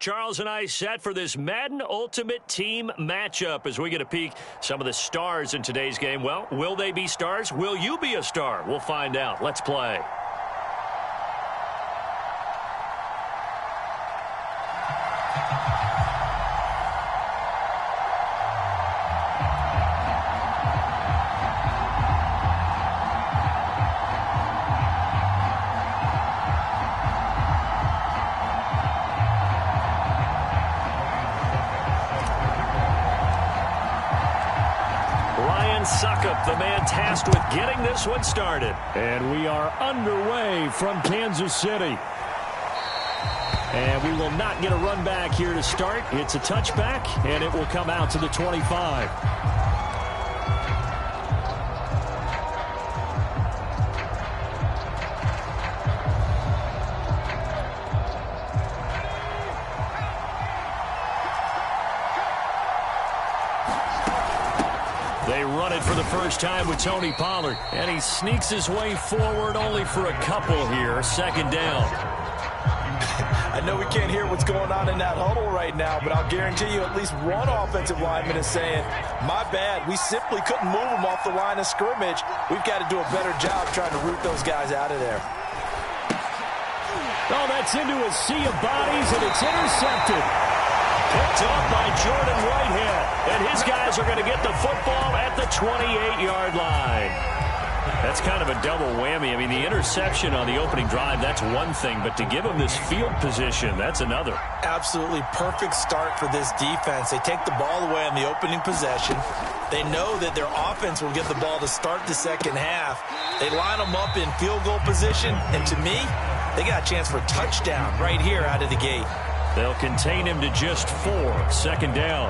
Charles and I set for this Madden Ultimate Team matchup as we get a peek some of the stars in today's game. Well, will they be stars? Will you be a star? We'll find out. Let's play. Suckup, the man tasked with getting this one started. And we are underway from Kansas City. And we will not get a run back here to start. It's a touchback, and it will come out to the 25. They run it for the first time with Tony Pollard. And he sneaks his way forward only for a couple here. Second down. I know we can't hear what's going on in that huddle right now, but I'll guarantee you at least one offensive lineman is saying, my bad, we simply couldn't move them off the line of scrimmage. We've got to do a better job trying to root those guys out of there. Oh, that's into a sea of bodies, and it's intercepted. Picked off by Jordan Whitehead. And his guys are going to get the football at the 28-yard line. That's kind of a double whammy. I mean, the interception on the opening drive, that's one thing. But to give him this field position, that's another. Absolutely perfect start for this defense. They take the ball away on the opening possession. They know that their offense will get the ball to start the second half. They line them up in field goal position. And to me, they got a chance for a touchdown right here out of the gate. They'll contain him to just 4. Second down.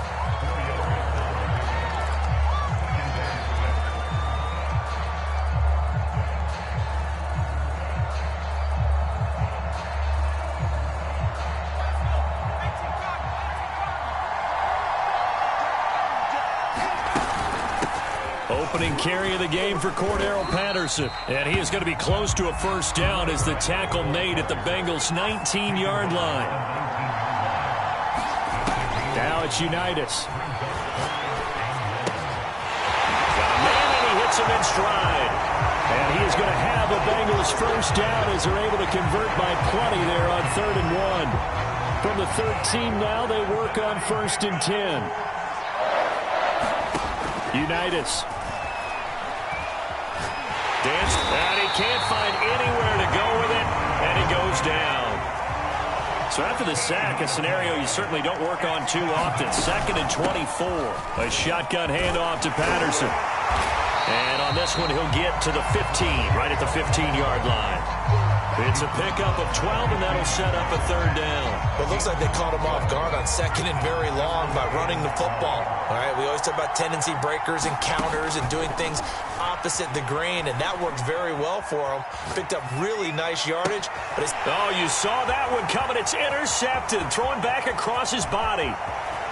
Opening carry of the game for Cordero Patterson. And he is going to be close to a first down as the tackle made at the Bengals' 19-yard line. Now it's Unitas. Got a man, and he hits him in stride. And he is going to have the Bengals first down as they're able to convert by plenty there on 3rd and 1. From the 13 now, they work on 1st and 10. Unitas. Danced, and he can't find anywhere to go with it, and he goes down. So after the sack, a scenario you certainly don't work on too often. 2nd and 24. A shotgun handoff to Patterson. And on this one, he'll get to the 15, right at the 15-yard line. It's a pickup of 12, and that'll set up a 3rd down. Well, it looks like they caught him off guard on 2nd and very long by running the football. All right, we always talk about tendency breakers and counters and doing things opposite the grain, and that worked very well for him. Picked up really nice yardage. But oh, you saw that one coming. It's intercepted, thrown back across his body.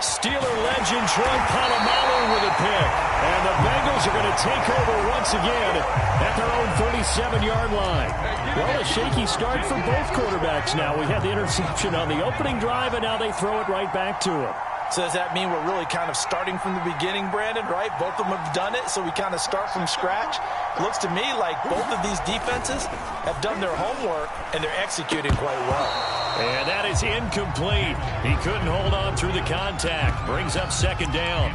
Steeler legend Troy Polamalu with a pick. And the Bengals are going to take over once again at their own 37-yard line. Well, a shaky start for both quarterbacks now. We had the interception on the opening drive, and now they throw it right back to him. So does that mean we're really kind of starting from the beginning, Brandon, right? Both of them have done it, so we kind of start from scratch. Looks to me like both of these defenses have done their homework, and they're executing quite well. And that is incomplete. He couldn't hold on through the contact. Brings up 2nd down.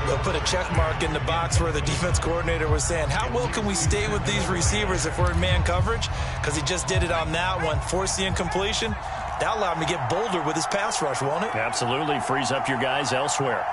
They'll put a check mark in the box where the defense coordinator was saying, how well can we stay with these receivers if we're in man coverage? Because he just did it on that one, forced the incompletion. That allowed him to get bolder with his pass rush, won't it? Absolutely. Frees up your guys elsewhere.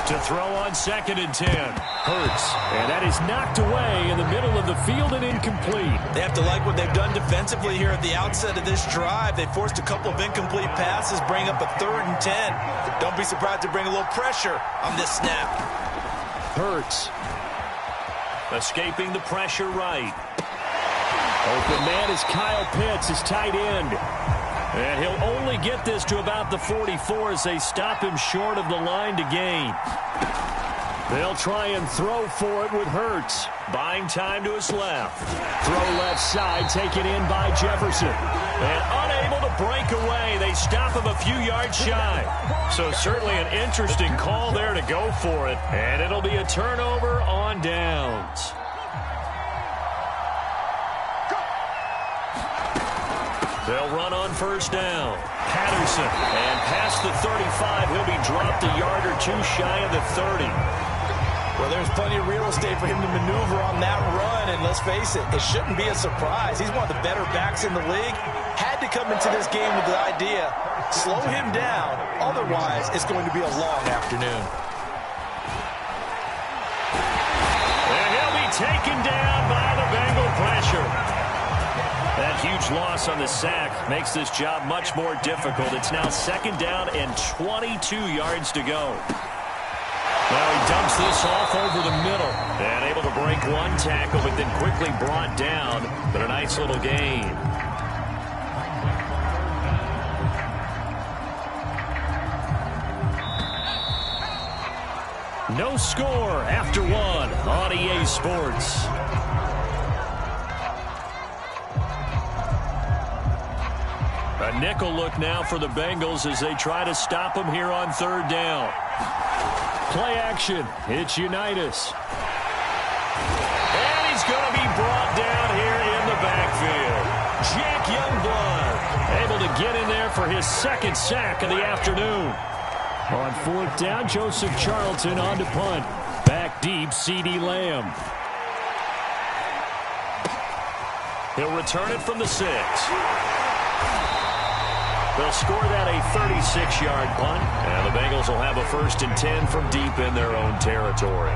To throw on 2nd and 10. Hurts. And that is knocked away in the middle of the field and incomplete. They have to like what they've done defensively here at the outset of this drive. They forced a couple of incomplete passes, bring up a 3rd and 10. Don't be surprised to bring a little pressure on this snap. Hurts. Escaping the pressure right. Open man is Kyle Pitts, his tight end. And he'll only get this to about the 44 as they stop him short of the line to gain. They'll try and throw for it with Hurts. Buying time to his left. Throw left side, taken in by Jefferson. And unable to break away. They stop him a few yards shy. So certainly an interesting call there to go for it. And it'll be a turnover on downs. They'll run on first down. Patterson. And past the 35, he'll be dropped a yard or two shy of the 30. Well, there's plenty of real estate for him to maneuver on that run, and let's face it, it shouldn't be a surprise. He's one of the better backs in the league. Had to come into this game with the idea, slow him down, otherwise it's going to be a long afternoon. And he'll be taken down by the Bengal pressure. That huge loss on the sack makes this job much more difficult. It's now second down and 22 yards to go. Now he dumps this off over the middle. And able to break one tackle, but then quickly brought down. But a nice little gain. No score after one on EA Sports. A nickel look now for the Bengals as they try to stop him here on third down. Play action. It's Unitas. And he's going to be brought down here in the backfield. Jack Youngblood able to get in there for his second sack of the afternoon. On fourth down, Joseph Charlton on to punt. Back deep, CeeDee Lamb. He'll return it from the 6. They'll score that a 36-yard punt, and the Bengals will have a 1st and 10 from deep in their own territory.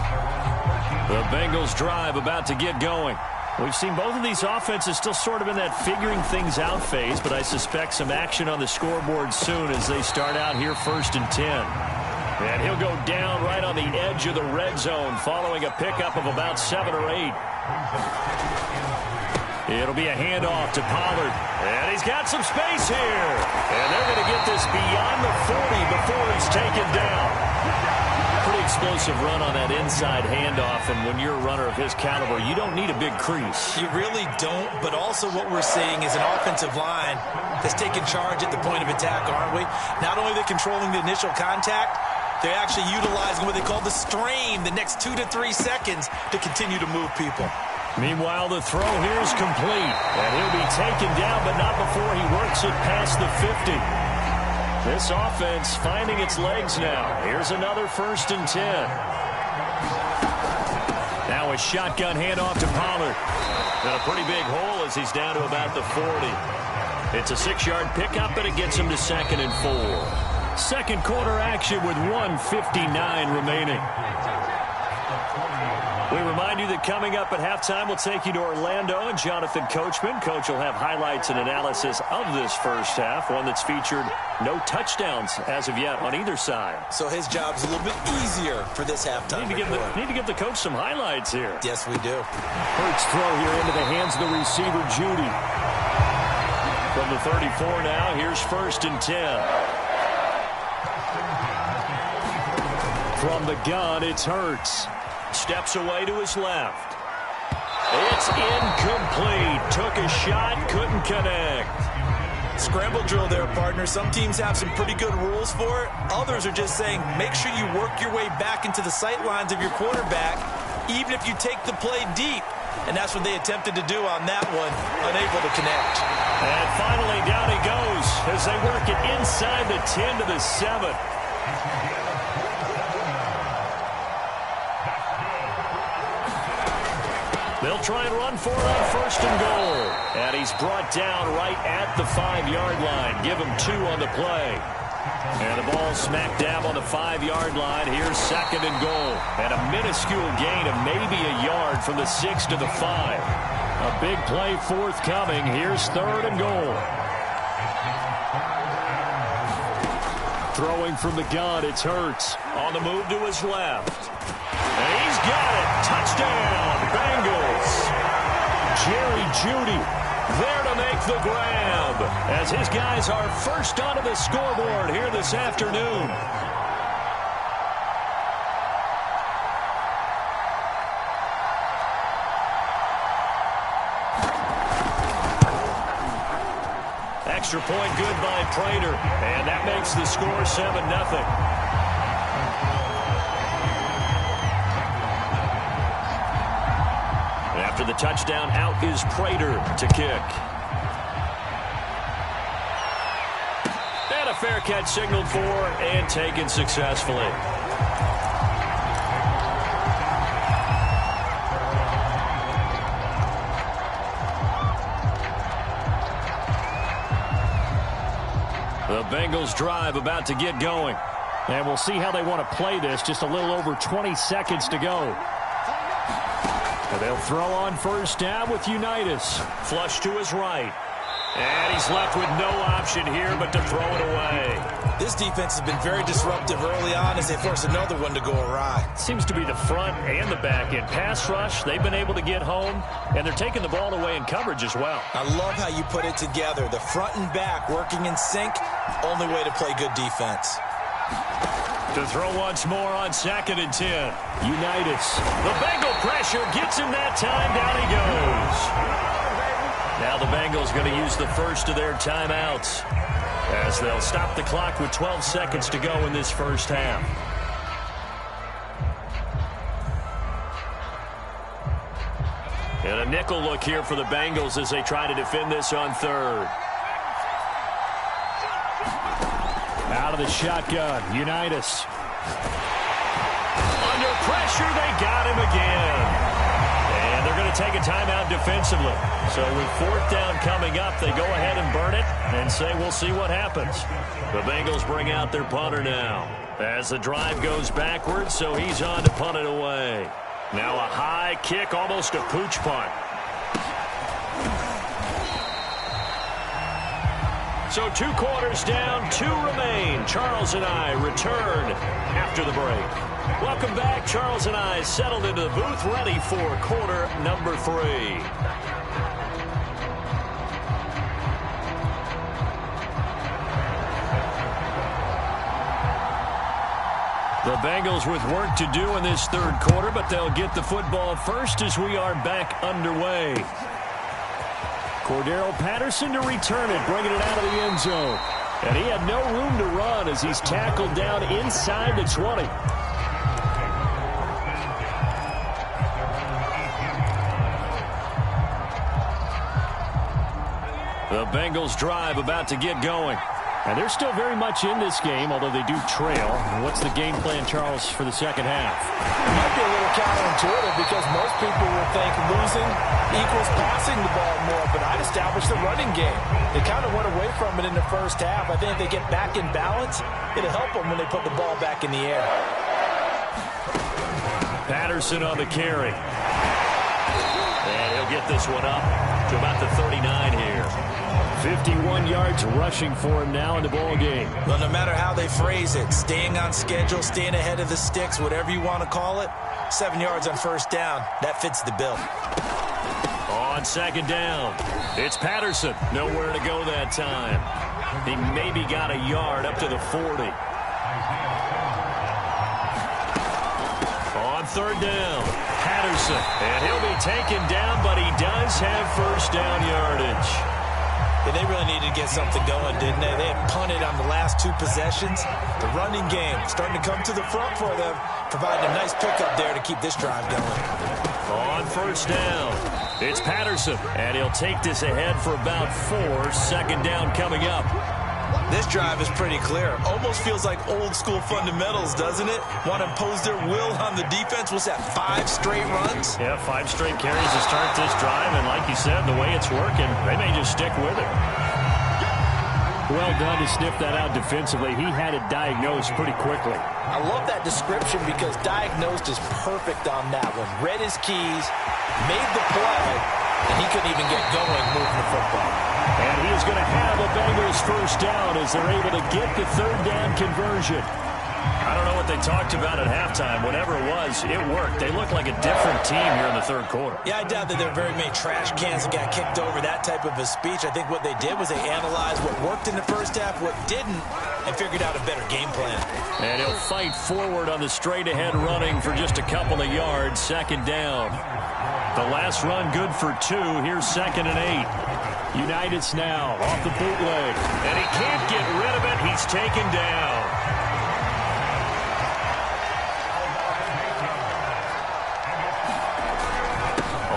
The Bengals drive about to get going. We've seen both of these offenses still sort of in that figuring things out phase, but I suspect some action on the scoreboard soon as they start out here 1st and 10. And he'll go down right on the edge of the red zone following a pickup of about 7 or 8. It'll be a handoff to Pollard. And he's got some space here. And they're going to get this beyond the 40 before he's taken down. Pretty explosive run on that inside handoff. And when you're a runner of his caliber, you don't need a big crease. You really don't. But also what we're seeing is an offensive line that's taking charge at the point of attack, aren't we? Not only are they controlling the initial contact, they're actually utilizing what they call the strain the next 2 to 3 seconds to continue to move people. Meanwhile, the throw here is complete. And he'll be taken down, but not before he works it past the 50. This offense finding its legs now. Here's another 1st and 10. Now a shotgun handoff to Pollard. And a pretty big hole as he's down to about the 40. It's a 6-yard pickup, and it gets him to 2nd and 4. Second quarter action with 1:59 remaining. We remind you that coming up at halftime, we'll take you to Orlando and Jonathan Coachman. Coach will have highlights and analysis of this first half, one that's featured no touchdowns as of yet on either side. So his job's a little bit easier for this halftime. Need to give the coach some highlights here. Yes, we do. Hurts throw here into the hands of the receiver, Judy. From the 34 now, here's 1st and 10. From the gun, it's Hurts. Steps away to his left. It's incomplete. Took a shot, couldn't connect. Scramble drill there, partner. Some teams have some pretty good rules for it. Others are just saying, make sure you work your way back into the sight lines of your quarterback, even if you take the play deep. And that's what they attempted to do on that one, unable to connect. And finally, down he goes as they work it inside the 10 to the 7. They'll try and run for it on 1st and goal. And he's brought down right at the 5-yard line. Give him 2 on the play. And the ball smack dab on the 5-yard line. Here's 2nd and goal. And a minuscule gain of maybe a yard from the 6 to the 5. A big play forthcoming. Here's 3rd and goal. Throwing from the gun, it's Hurts. On the move to his left. And he's got it. Touchdown, Bengals. Jerry Jeudy there to make the grab as his guys are first onto the scoreboard here this afternoon. extra point good by Prater. And that makes the score 7-0. After the touchdown, out is Prater to kick. And a fair catch signaled for and taken successfully. The Bengals drive about to get going. And we'll see how they want to play this. Just a little over 20 seconds to go. And they'll throw on first down with Unitas. Flush to his right. And he's left with no option here but to throw it away. This defense has been very disruptive early on as they force another one to go awry. Seems to be the front and the back end. Pass rush, they've been able to get home, and they're taking the ball away in coverage as well. I love how you put it together. The front and back working in sync, only way to play good defense. To throw once more on 2nd and 10. Unitas. The Bengal pressure gets him that time. Down he goes. Now the Bengals going to use the first of their timeouts as they'll stop the clock with 12 seconds to go in this first half. And a nickel look here for the Bengals as they try to defend this on 3rd. Out of the shotgun, Unitas. Under pressure, they got him again. And they're going to take a timeout defensively. So with 4th down coming up, they go ahead and burn it and say we'll see what happens. The Bengals bring out their punter now as the drive goes backwards, so he's on to punt it away. Now a high kick, almost a pooch punt. So 2 quarters down, 2 remain. Charles and I return after the break. Welcome back. Charles and I settled into the booth, ready for quarter number 3. The Bengals with work to do in this 3rd quarter, but they'll get the football first as we are back underway. Cordero Patterson to return it, bringing it out of the end zone. And he had no room to run as he's tackled down inside the 20. The Bengals drive about to get going. And they're still very much in this game, although they do trail. And what's the game plan, Charles, for the second half? It might be a little counterintuitive because most people will think losing equals passing the ball more, but I'd establish the running game. They kind of went away from it in the first half. I think if they get back in balance, it'll help them when they put the ball back in the air. Patterson on the carry. And he'll get this one up to about the 39 here. 51 yards rushing for him now in the ball game. Well, no matter how they phrase it, staying on schedule, staying ahead of the sticks, whatever you want to call it, 7 yards on first down, that fits the bill. On 2nd down, it's Patterson. Nowhere to go that time. He maybe got a yard up to the 40. On 3rd down, Patterson. And he'll be taken down, but he does have first down yardage. Yeah, they really needed to get something going, didn't they? They had punted on the last 2 possessions. The running game starting to come to the front for them, providing a nice pickup there to keep this drive going. On first down, it's Patterson, and he'll take this ahead for about 4. 2nd down coming up. This drive is pretty clear. Almost feels like old school fundamentals, doesn't it? Want to impose their will on the defense. What's that, 5 straight runs? Yeah, 5 straight carries to start this drive, and like you said, the way it's working, they may just stick with it. Well done to sniff that out defensively. He had it diagnosed pretty quickly. I love that description because diagnosed is perfect on that one. Read his keys, made the play, and he couldn't even get going moving the football. And he is going to have a Bengals first down as they're able to get the 3rd down conversion. I don't know what they talked about at halftime. Whatever it was, it worked. They look like a different team here in the 3rd quarter. Yeah, I doubt that there are very many trash cans that got kicked over, that type of a speech. I think what they did was they analyzed what worked in the first half, what didn't, and figured out a better game plan. And he'll fight forward on the straight-ahead running for just a couple of yards. Second down. The last run good for 2. Here's 2nd and 8. United's now off the bootleg. And he can't get rid of it. He's taken down.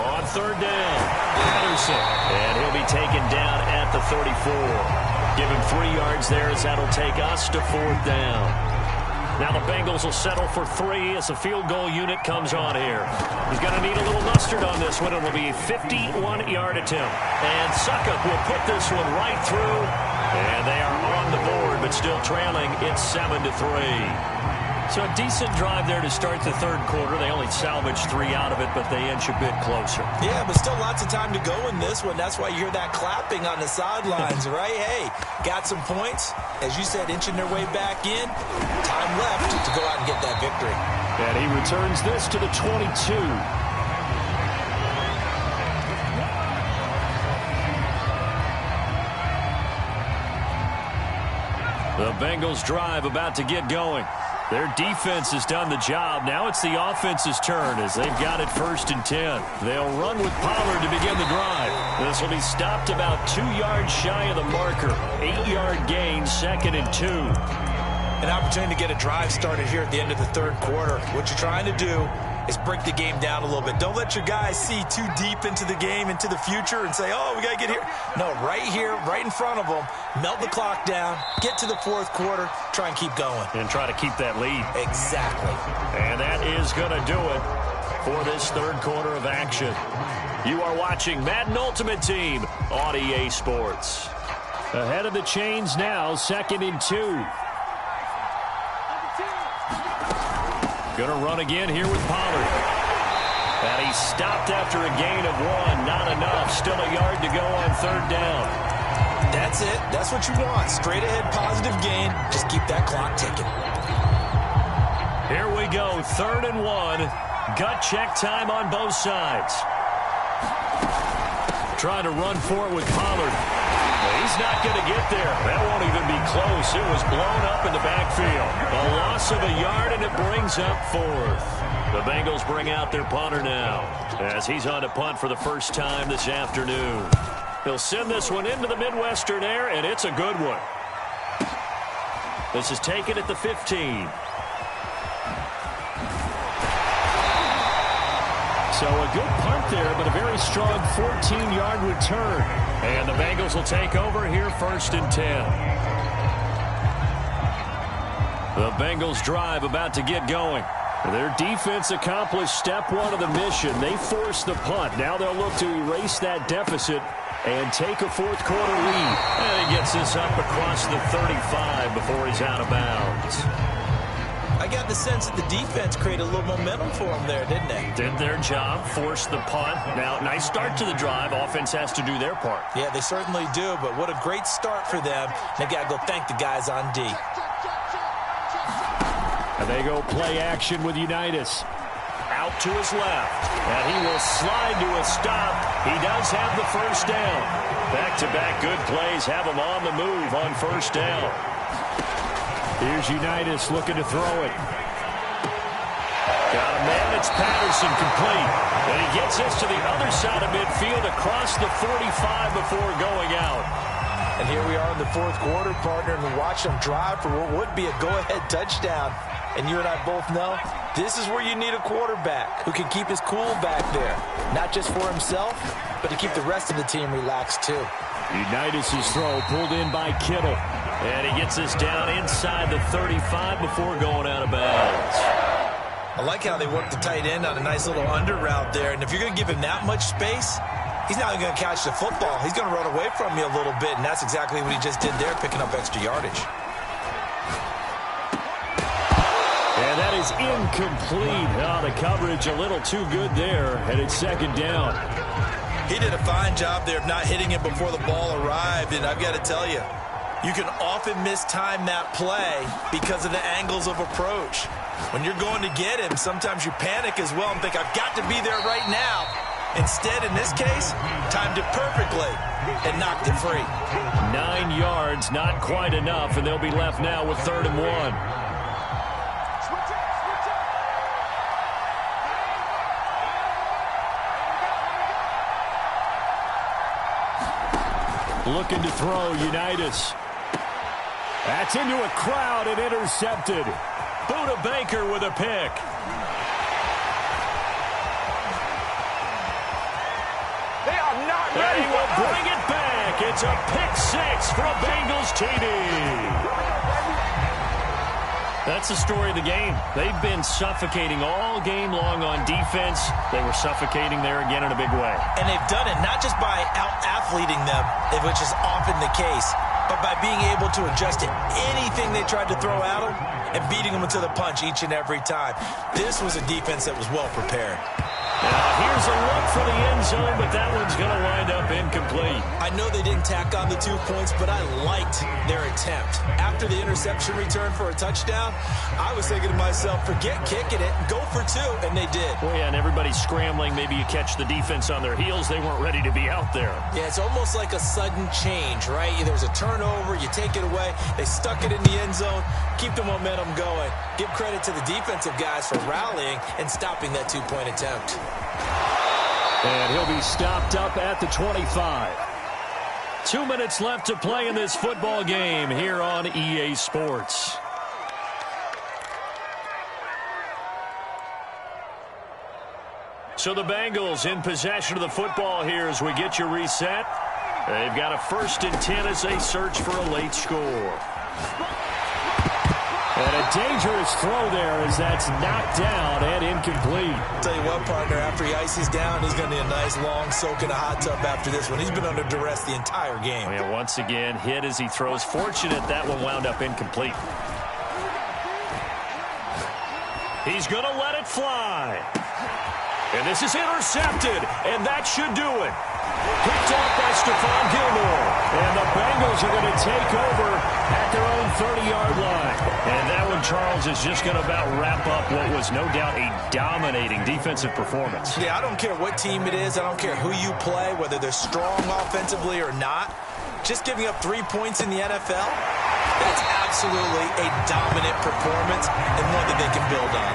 On 3rd down, Patterson. And he'll be taken down at the 34. Give him 3 yards there as that'll take us to 4th down. Now the Bengals will settle for 3 as the field goal unit comes on here. He's going to need a little mustard on this one. It will be a 51-yard attempt. And Suckup will put this one right through. And they are on the board, but still trailing. It's 7-3. So a decent drive there to start the 3rd quarter. They only salvaged 3 out of it, but they inch a bit closer. Yeah, but still lots of time to go in this one. That's why you hear that clapping on the sidelines, right? Hey, got some points. As you said, inching their way back in. Time left to go out and get that victory. And he returns this to the 22. The Bengals drive about to get going. Their defense has done the job. Now it's the offense's turn as they've got it 1st and 10. They'll run with Pollard to begin the drive. This will be stopped about 2 yards shy of the marker. 8-yard gain, 2nd and 2. An opportunity to get a drive started here at the end of the 3rd quarter. What you're trying to do is break the game down a little bit. Don't let your guys see too deep into the game, into the future, and say, oh, we got to get here. No, right here, right in front of them, melt the clock down, get to the 4th quarter, try and keep going. And try to keep that lead. Exactly. And that is going to do it for this 3rd quarter of action. You are watching Madden Ultimate Team on EA Sports. Ahead of the chains now, 2nd and 2. Going to run again here with Pollard. And he stopped after a gain of 1. Not enough. Still a yard to go on 3rd down. That's it. That's what you want. Straight ahead positive gain. Just keep that clock ticking. Here we go. 3rd and 1. Gut check time on both sides. Trying to run for it with Pollard. He's not going to get there. That won't even be close. It was blown up in the backfield. A loss of a yard, and it brings up 4th. The Bengals bring out their punter now as he's on to punt for the first time this afternoon. He'll send this one into the Midwestern air, and it's a good one. This is taken at the 15. So a good punt there, but a very strong 14-yard return. And the Bengals will take over here 1st and 10. The Bengals drive about to get going. Their defense accomplished step 1 of the mission. They forced the punt. Now they'll look to erase that deficit and take a 4th quarter lead. And he gets this up across the 35 before he's out of bounds. I got the sense that the defense created a little momentum for them there, didn't they? Did their job, forced the punt. Now, nice start to the drive. Offense has to do their part. Yeah, they certainly do, but what a great start for them. They've got to go thank the guys on D. And they go play action with Unitas. Out to his left. And he will slide to a stop. He does have the 1st down. Back-to-back good plays have him on the move on 1st down. Here's Unitas looking to throw it. Got a man. It's Patterson complete. And he gets this to the other side of midfield across the 45 before going out. And here we are in the 4th quarter, partner, and we watch them drive for what would be a go-ahead touchdown. And you and I both know this is where you need a quarterback who can keep his cool back there. Not just for himself, but to keep the rest of the team relaxed too. Unitas' throw pulled in by Kittle. And he gets this down inside the 35 before going out of bounds. I like how they work the tight end on a nice little under route there. And if you're going to give him that much space, he's not even going to catch the football. He's going to run away from you a little bit, and that's exactly what he just did there, picking up extra yardage. And that is incomplete. Oh, the coverage a little too good there, and it's 2nd down. He did a fine job there of not hitting him before the ball arrived, and I've got to tell you, you can often mistime that play because of the angles of approach. When you're going to get him, sometimes you panic as well and think, I've got to be there right now. Instead, in this case, timed it perfectly and knocked it free. 9 yards, not quite enough, and they'll be left now with 3rd and 1. Looking to throw, Unitas. That's into a crowd and intercepted. Buda Baker with a pick. They are not And ready he will bring it back. It's a pick 6 for a Bengals TD. That's the story of the game. They've been suffocating all game long on defense. They were suffocating there again in a big way. And they've done it not just by out-athleting them, which is often the case, but by being able to adjust to anything they tried to throw at them and beating them to the punch each and every time. This was a defense that was well prepared. Now here's a look for the end zone, but that one's going to wind up incomplete. I know they didn't tack on the 2 points, but I liked their attempt. After the interception return for a touchdown, I was thinking to myself, forget kicking it, go for 2, and they did. Well, yeah, and everybody's scrambling. Maybe you catch the defense on their heels. They weren't ready to be out there. Yeah, it's almost like a sudden change, right? There's a turnover, you take it away, they stuck it in the end zone, keep the momentum going. Give credit to the defensive guys for rallying and stopping that 2-point attempt. And he'll be stopped up at the 25. 2 minutes left to play in this football game here on EA Sports. So the Bengals in possession of the football here as we get you reset. They've got a 1st and 10 as they search for a late score. And a dangerous throw there as that's knocked down and incomplete. Tell you what, partner, after he ices down, he's going to need a nice long soak in a hot tub after this one. He's been under duress the entire game. Yeah, once again, hit as he throws. Fortunate that one wound up incomplete. He's going to let it fly. And this is intercepted, and that should do it. Picked off by Stephon Gilmore. And the Bengals are going to take over at their own 30-yard line. And that one, Charles, is just going to about wrap up what was no doubt a dominating defensive performance. Yeah, I don't care what team it is. I don't care who you play, whether they're strong offensively or not. Just giving up 3 points in the NFL, that's absolutely a dominant performance and one that they can build on.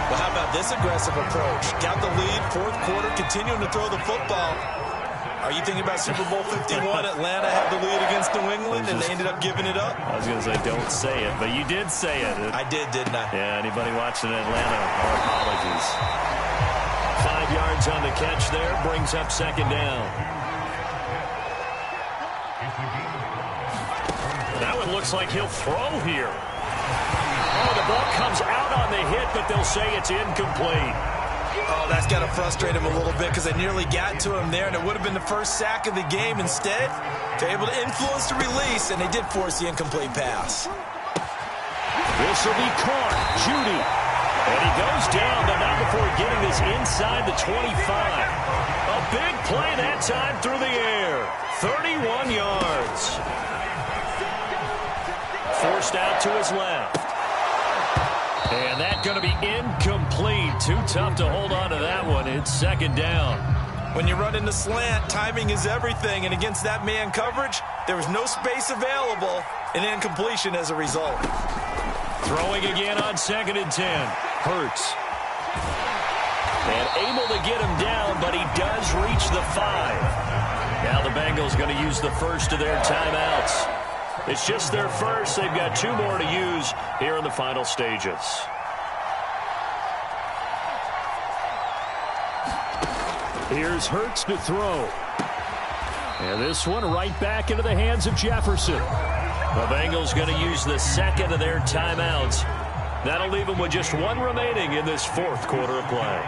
Well, how about this aggressive approach? Got the lead, 4th quarter, continuing to throw the football. Are you thinking about Super Bowl 51? Atlanta had the lead against New England, and they ended up giving it up? I was going to say, don't say it, but you did say it. I did, didn't I? Yeah, anybody watching Atlanta, our apologies. 5 yards on the catch there, brings up 2nd down. That one looks like he'll throw here. Oh, the ball comes out on the hit, but they'll say it's incomplete. Oh, that's got to frustrate him a little bit because they nearly got to him there, and it would have been the first sack of the game. Instead, they're able to influence the release, and they did force the incomplete pass. This will be caught. Judy. And he goes down, but not before getting this inside the 25. A big play that time through the air. 31 yards. Forced out to his left. And that's going to be incomplete. Too tough to hold on to that one. It's 2nd down. When you run in the slant, timing is everything. And against that man coverage, there was no space available, and incompletion as a result. Throwing again on 2nd and 10. Hurts. And able to get him down, but he does reach the 5. Now the Bengals going to use the first of their timeouts. It's just their first. They've got 2 more to use here in the final stages. Here's Hurts to throw. And this one right back into the hands of Jefferson. The Bengals going to use the 2nd of their timeouts. That'll leave them with just 1 remaining in this 4th quarter of play.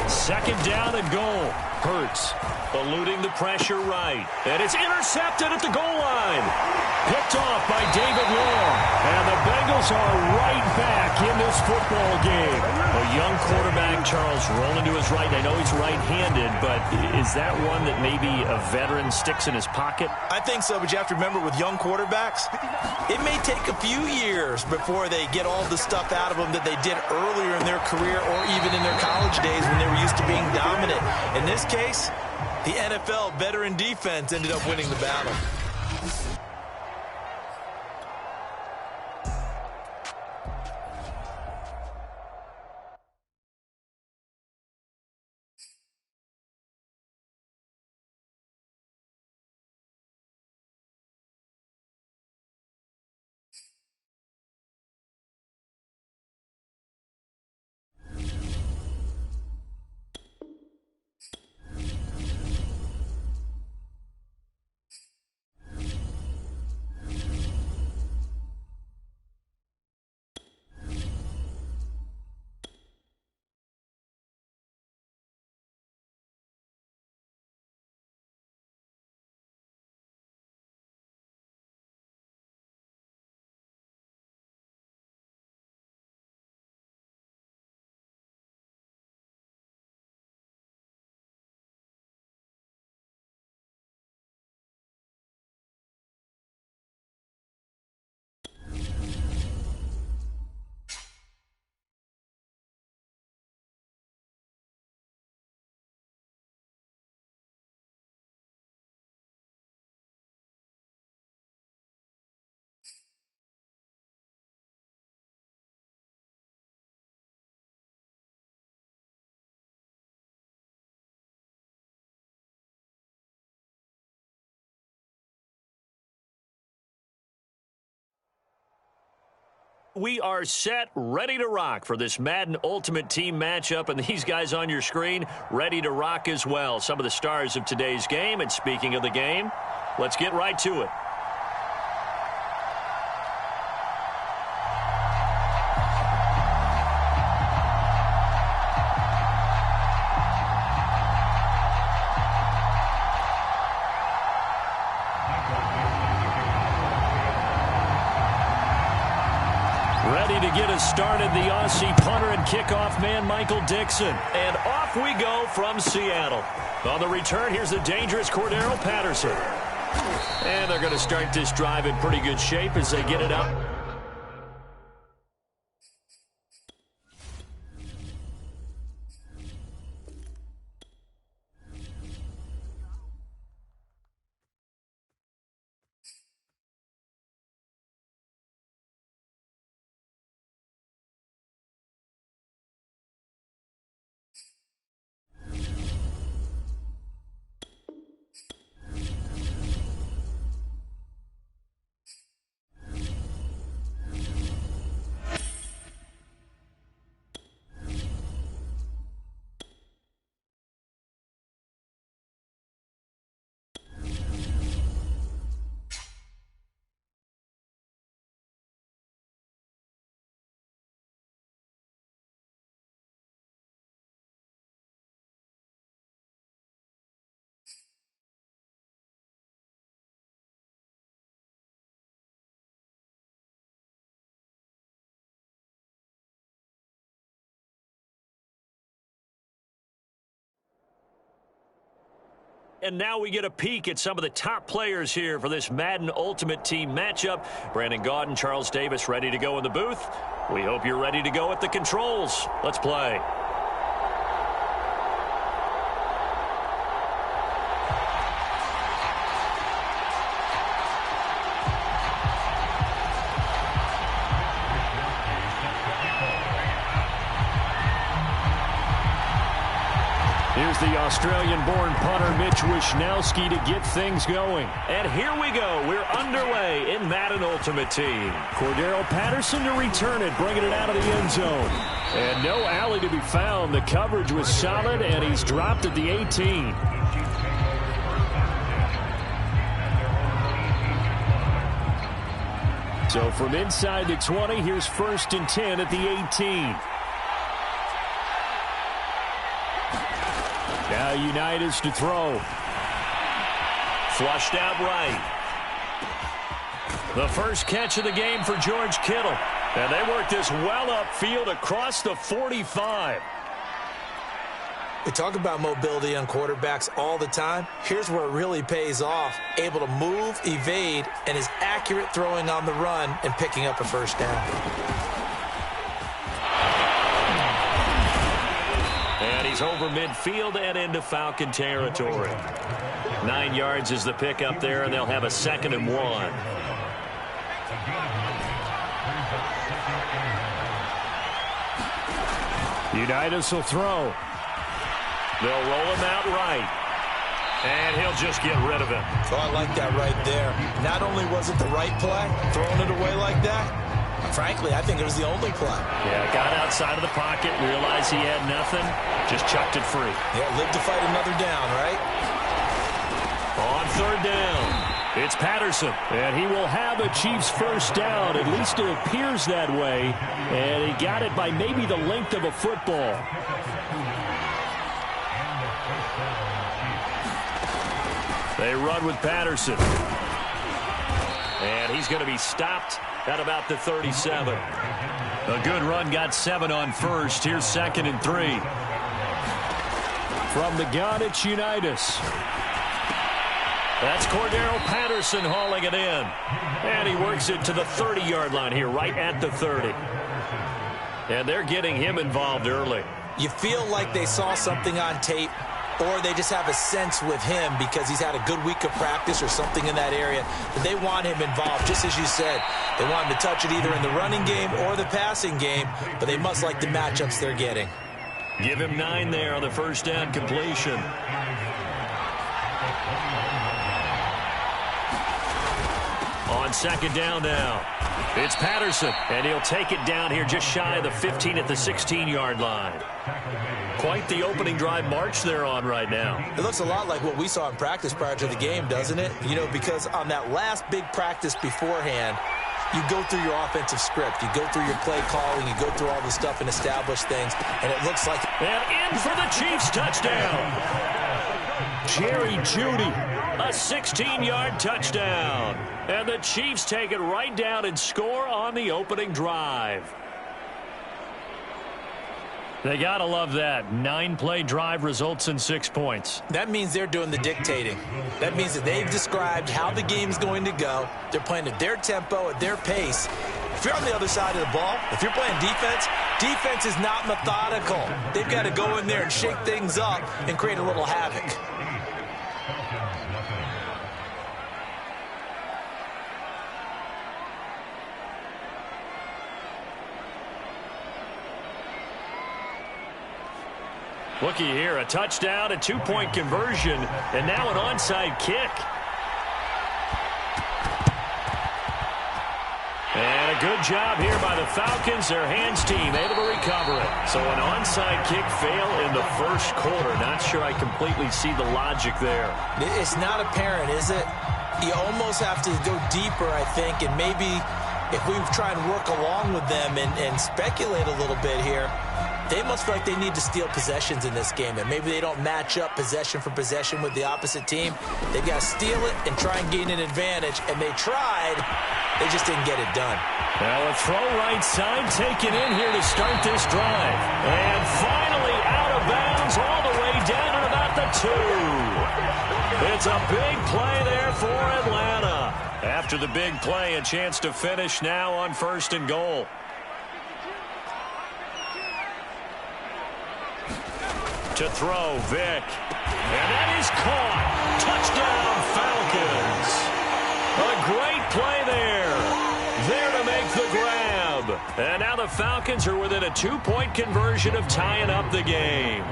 2nd down and goal. Hurts eluding the pressure right. And it's intercepted at the goal line. Picked off by David Long. And the Bengals are right back in this football game. A young quarterback Charles rolling to his right. I know he's right-handed, but is that one that maybe a veteran sticks in his pocket? I think so, but you have to remember with young quarterbacks, it may take a few years before they get all the stuff out of them that they did earlier in their career or even in their college days when they were used to being dominant. In this case, the NFL veteran defense ended up winning the battle. We are set, ready to rock for this Madden Ultimate Team matchup, and these guys on your screen ready to rock as well. Some of the stars of today's game, and speaking of the game, let's get right to it. Ready to get us started, the Aussie punter and kickoff man, Michael Dixon. And off we go from Seattle. On the return, here's the dangerous Cordero Patterson. And they're going to start this drive in pretty good shape as they get it up. And now we get a peek at some of the top players here for this Madden Ultimate Team matchup. Brandon Gaudin, Charles Davis ready to go in the booth. We hope you're ready to go at the controls. Let's play. Here's the Australian-born punter Mitch Wishnowsky to get things going. And here we go. We're underway in Madden Ultimate Team. Cordero Patterson to return it, bringing it out of the end zone. And no alley to be found. The coverage was solid, and he's dropped at the 18. So from inside the 20, here's 1st and 10 at the 18. Now Unitas to throw. Flushed out right. The first catch of the game for George Kittle. And they work this well upfield across the 45. We talk about mobility on quarterbacks all the time. Here's where it really pays off. Able to move, evade, and is accurate throwing on the run and picking up a first down. And he's over midfield and into Falcon territory. 9 yards is the pickup there, and they'll have a 2nd and 1. Unitas will throw. They'll roll him out right. And he'll just get rid of him. Oh, I like that right there. Not only was it the right play, throwing it away like that, frankly, I think it was the only play. Yeah, got outside of the pocket, realized he had nothing, just chucked it free. Yeah, live to fight another down, right? On 3rd down, it's Patterson. And he will have a Chiefs first down. At least it appears that way. And he got it by maybe the length of a football. They run with Patterson. And he's going to be stopped at about the 37. A good run, got 7 on first. Here's 2nd and 3. From the gun, it's Unitas. That's Cordero Patterson hauling it in. And he works it to the 30-yard line here, right at the 30. And they're getting him involved early. You feel like they saw something on tape, or they just have a sense with him because he's had a good week of practice or something in that area that they want him involved. Just as you said, they want him to touch it either in the running game or the passing game, but they must like the matchups they're getting. Give him 9 there on the first down completion. On 2nd down now, it's Patterson, and he'll take it down here just shy of the 15 at the 16-yard line. Quite the opening drive march they're on right now. It looks a lot like what we saw in practice prior to the game, doesn't it? You know, because on that last big practice beforehand, you go through your offensive script. You go through your play calling. You go through all the stuff and establish things. And it looks like... And in for the Chiefs touchdown. Jerry Jeudy, a 16-yard touchdown. And the Chiefs take it right down and score on the opening drive. They got to love that. 9-play drive results in 6 points. That means they're doing the dictating. That means that they've described how the game's going to go. They're playing at their tempo, at their pace. If you're on the other side of the ball, if you're playing defense, defense is not methodical. They've got to go in there and shake things up and create a little havoc. Looky here, a touchdown, a 2-point conversion, and now an onside kick. And a good job here by the Falcons, their hands team, able to recover it. So an onside kick fail in the first quarter. Not sure I completely see the logic there. It's not apparent, is it? You almost have to go deeper, I think, and maybe if we try and work along with them and speculate a little bit here, they must feel like they need to steal possessions in this game, and maybe they don't match up possession for possession with the opposite team. They've got to steal it and try and gain an advantage, and they tried. They just didn't get it done. Well, a throw right side taken in here to start this drive. And finally out of bounds all the way down at about the 2. It's a big play there for Atlanta. After the big play, a chance to finish now on 1st and goal. To throw, Vick. And that is caught. Touchdown, Falcons. A great play there. There to make the grab. And now the Falcons are within a 2-point conversion of tying up the game.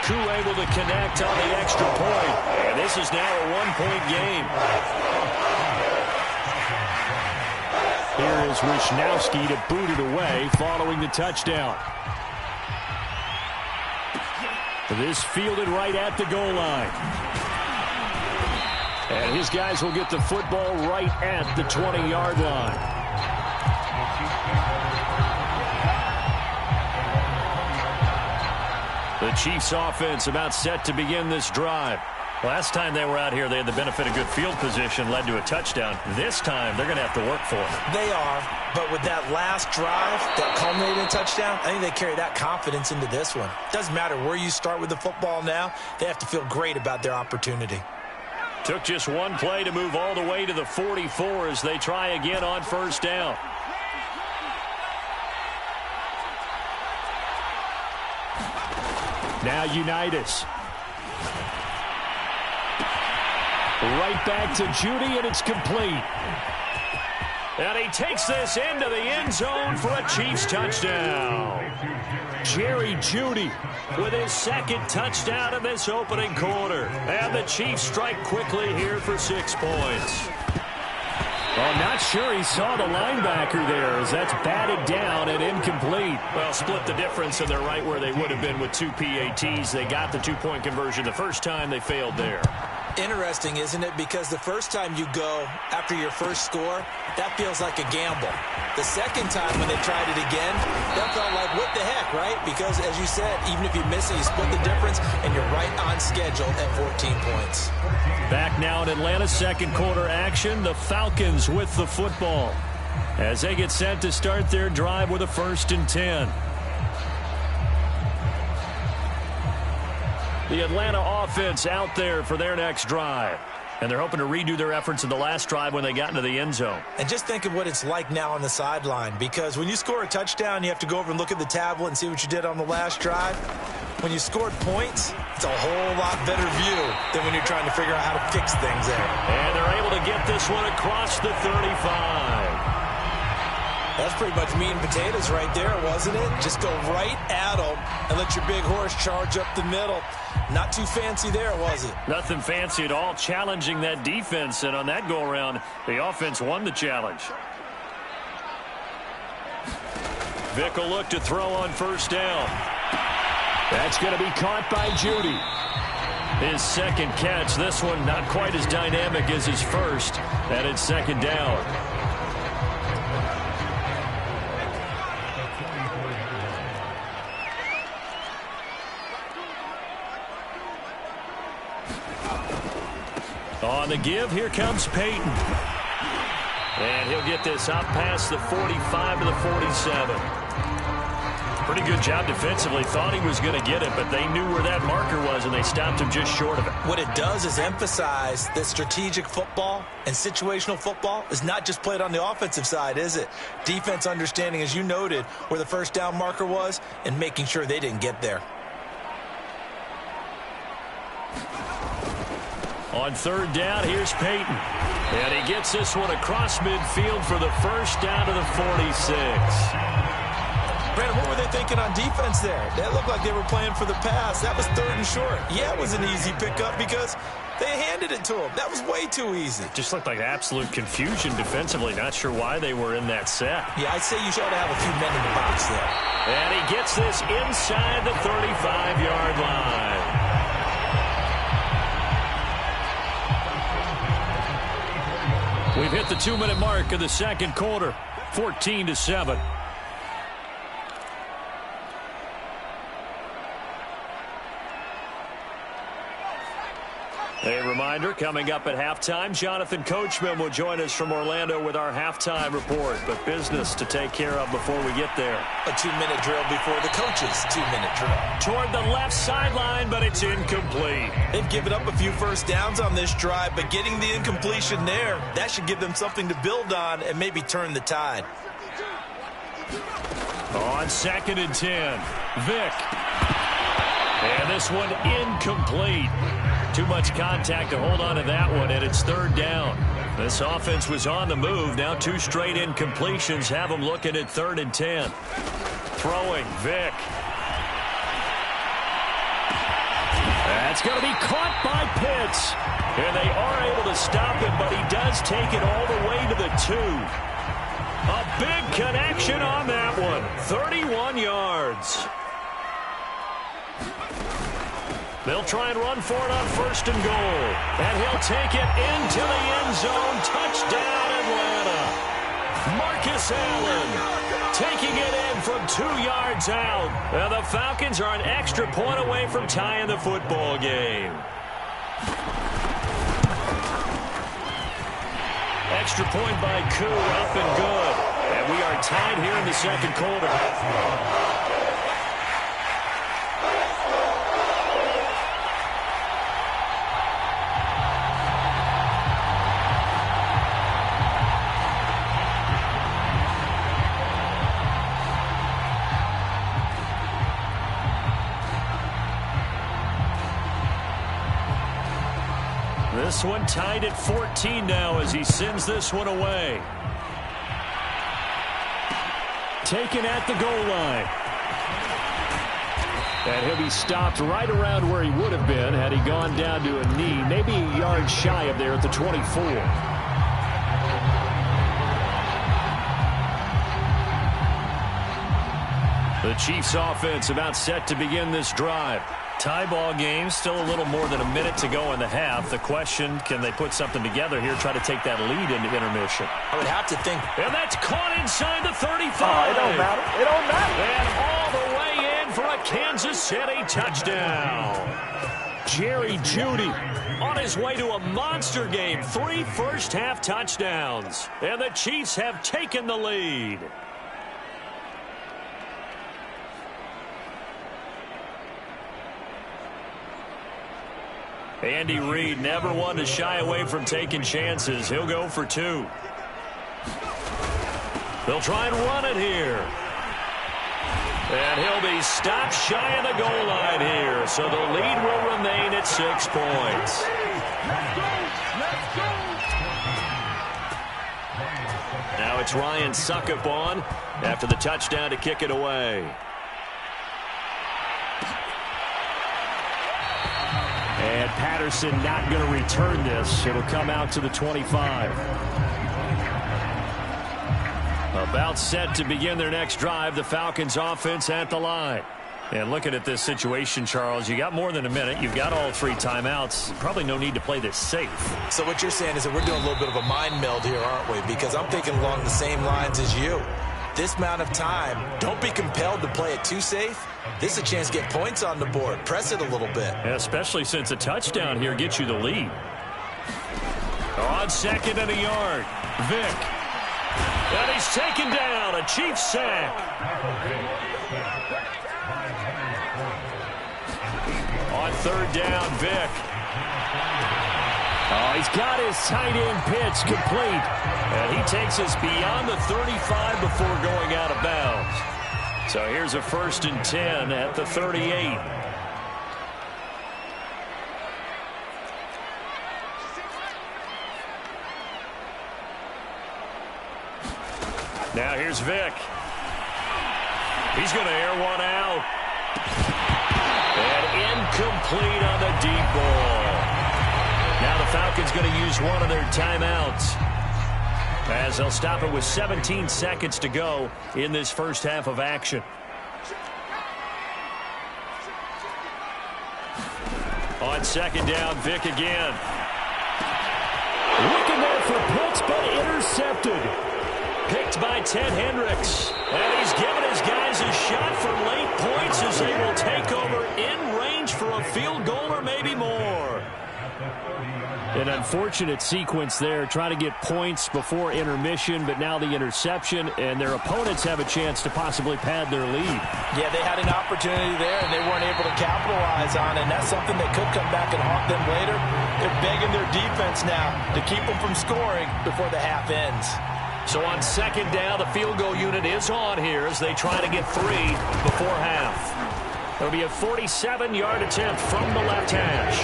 Koo able to connect on the extra point. And this is now a 1-point game. Here is Wishnowski to boot it away following the touchdown. This fielded right at the goal line. And his guys will get the football right at the 20-yard line. The Chiefs offense about set to begin this drive. Last time they were out here, they had the benefit of good field position, led to a touchdown. This time, they're going to have to work for it. They are, but with that last drive that culminated in a touchdown, I think they carry that confidence into this one. Doesn't matter where you start with the football now, they have to feel great about their opportunity. Took just one play to move all the way to the 44 as they try again on first down. Now Unitas. Right back to Judy, and it's complete. And he takes this into the end zone for a Chiefs touchdown. Jerry Judy with his second touchdown in this opening quarter. And the Chiefs strike quickly here for 6 points. Well, not sure he saw the linebacker there as that's batted down and incomplete. Well, split the difference, and they're right where they would have been with 2 PATs. They got the 2-point conversion the first time. They failed there. Interesting, isn't it? Because the first time you go after your first score, that feels like a gamble. The second time when they tried it again, that felt like, what the heck, right? Because, as you said, even if you miss it, you split the difference, and you're right on schedule at 14 points. Back now in Atlanta, second quarter action. The Falcons with the football as they get set to start their drive with a 1st and 10. The Atlanta offense out there for their next drive. And they're hoping to redo their efforts in the last drive when they got into the end zone. And just think of what it's like now on the sideline, because when you score a touchdown, you have to go over and look at the tablet and see what you did on the last drive. When you scored points, it's a whole lot better view than when you're trying to figure out how to fix things there. And they're able to get this one across the 35. That's pretty much meat and potatoes right there, wasn't it? Just go right at them and let your big horse charge up the middle. Not too fancy there, was it? Nothing fancy at all, challenging that defense. And on that go-around, the offense won the challenge. Vick will look to throw on first down. That's going to be caught by Judy. His second catch. This one not quite as dynamic as his first. And it's second down. On the give, here comes Peyton. And he'll get this out past the 45 to the 47. Pretty good job defensively. Thought he was going to get it, but they knew where that marker was, and they stopped him just short of it. What it does is emphasize that strategic football and situational football is not just played on the offensive side, is it? Defense understanding, as you noted, where the first down marker was and making sure they didn't get there. On third down, here's Peyton. And he gets this one across midfield for the first down to the 46. Brandon, what were they thinking on defense there? That looked like they were playing for the pass. That was 3rd and short. Yeah, it was an easy pickup because they handed it to him. That was way too easy. Just looked like absolute confusion defensively. Not sure why they were in that set. Yeah, I'd say you should have a few men in the box there. And he gets this inside the 35-yard line. We've hit the 2-minute mark of the second quarter, 14-7. A reminder, coming up at halftime, Jonathan Coachman will join us from Orlando with our halftime report. But business to take care of before we get there. A 2-minute drill before the coach's 2-minute drill. Toward the left sideline, but it's incomplete. They've given up a few first downs on this drive, but getting the incompletion there, that should give them something to build on and maybe turn the tide. On 2nd and 10, Vick. And this one incomplete. Too much contact to hold on to that one, and it's 3rd down. This offense was on the move. Now 2 straight incompletions have them looking at 3rd and 10. Throwing, Vick. That's going to be caught by Pitts. And they are able to stop him, but he does take it all the way to the 2. A big connection on that one. 31 yards. They'll try and run for it on 1st and goal. And he'll take it into the end zone. Touchdown, Atlanta. Marcus Allen taking it in from 2 yards out. And the Falcons are an extra point away from tying the football game. Extra point by Koo, up and good. And we are tied here in the second quarter. This one tied at 14 now as he sends this one away. Taken at the goal line. And he'll be stopped right around where he would have been had he gone down to a knee, maybe a yard shy of there at the 24. The Chiefs offense about set to begin this drive. Tie ball game, still a little more than a minute to go in the half. The question, can they put something together here, try to take that lead into intermission? I would have to think. And that's caught inside the 35. It don't matter. It don't matter. And all the way in for a Kansas City touchdown. Jerry Jeudy on his way to a monster game. 3 first-half touchdowns. And the Chiefs have taken the lead. Andy Reid never one to shy away from taking chances. He'll go for 2. They'll try and run it here. And he'll be stopped shy of the goal line here. So the lead will remain at 6 points. Now it's Ryan Suckup on after the touchdown to kick it away. And Patterson not going to return this. It'll come out to the 25. About set to begin their next drive. The Falcons offense at the line. And looking at this situation, Charles, you got more than a minute. You've got all 3 timeouts. Probably no need to play this safe. So what you're saying is that we're doing a little bit of a mind meld here, aren't we? Because I'm thinking along the same lines as you. This amount of time, don't be compelled to play it too safe. This is a chance to get points on the board. Press it a little bit. Yeah, especially since a touchdown here gets you the lead. On 2nd and a yard, Vick. And he's taken down. A Chiefs sack. On 3rd down, Vick. Oh, he's got his tight end pitch complete. And he takes us beyond the 35 before going out of bounds. So here's a 1st and 10 at the 38. Now here's Vick. He's going to air one out. And incomplete on the deep ball. Now the Falcons going to use one of their timeouts, as they'll stop it with 17 seconds to go in this first half of action. On 2nd down, Vick again. Looking there for Pitts, but intercepted. Picked by Ted Hendricks. And he's given his guys a shot for late points as they will take over in range for a field goal or maybe more. An unfortunate sequence there, trying to get points before intermission, but now the interception, and their opponents have a chance to possibly pad their lead. Yeah, they had an opportunity there, and they weren't able to capitalize on it, and that's something that could come back and haunt them later. They're begging their defense now to keep them from scoring before the half ends. So on 2nd down, the field goal unit is on here as they try to get 3 before half. It'll be a 47-yard attempt from the left hash.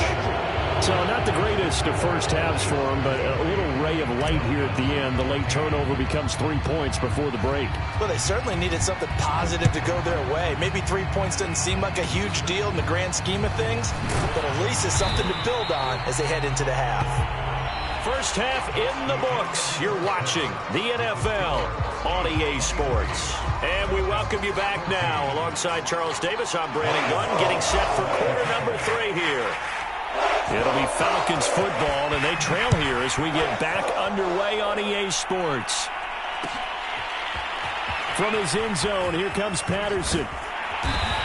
So not the greatest of first halves for them, but a little ray of light here at the end. The late turnover becomes 3 points before the break. Well, they certainly needed something positive to go their way. Maybe 3 points doesn't seem like a huge deal in the grand scheme of things, but at least it's something to build on as they head into the half. First half in the books. You're watching the NFL on EA Sports. And we welcome you back now. Alongside Charles Davis, I'm Brandon Gunn, getting set for quarter number 3 here. It'll be Falcons football, and they trail here as we get back underway on EA Sports. From his end zone, here comes Patterson.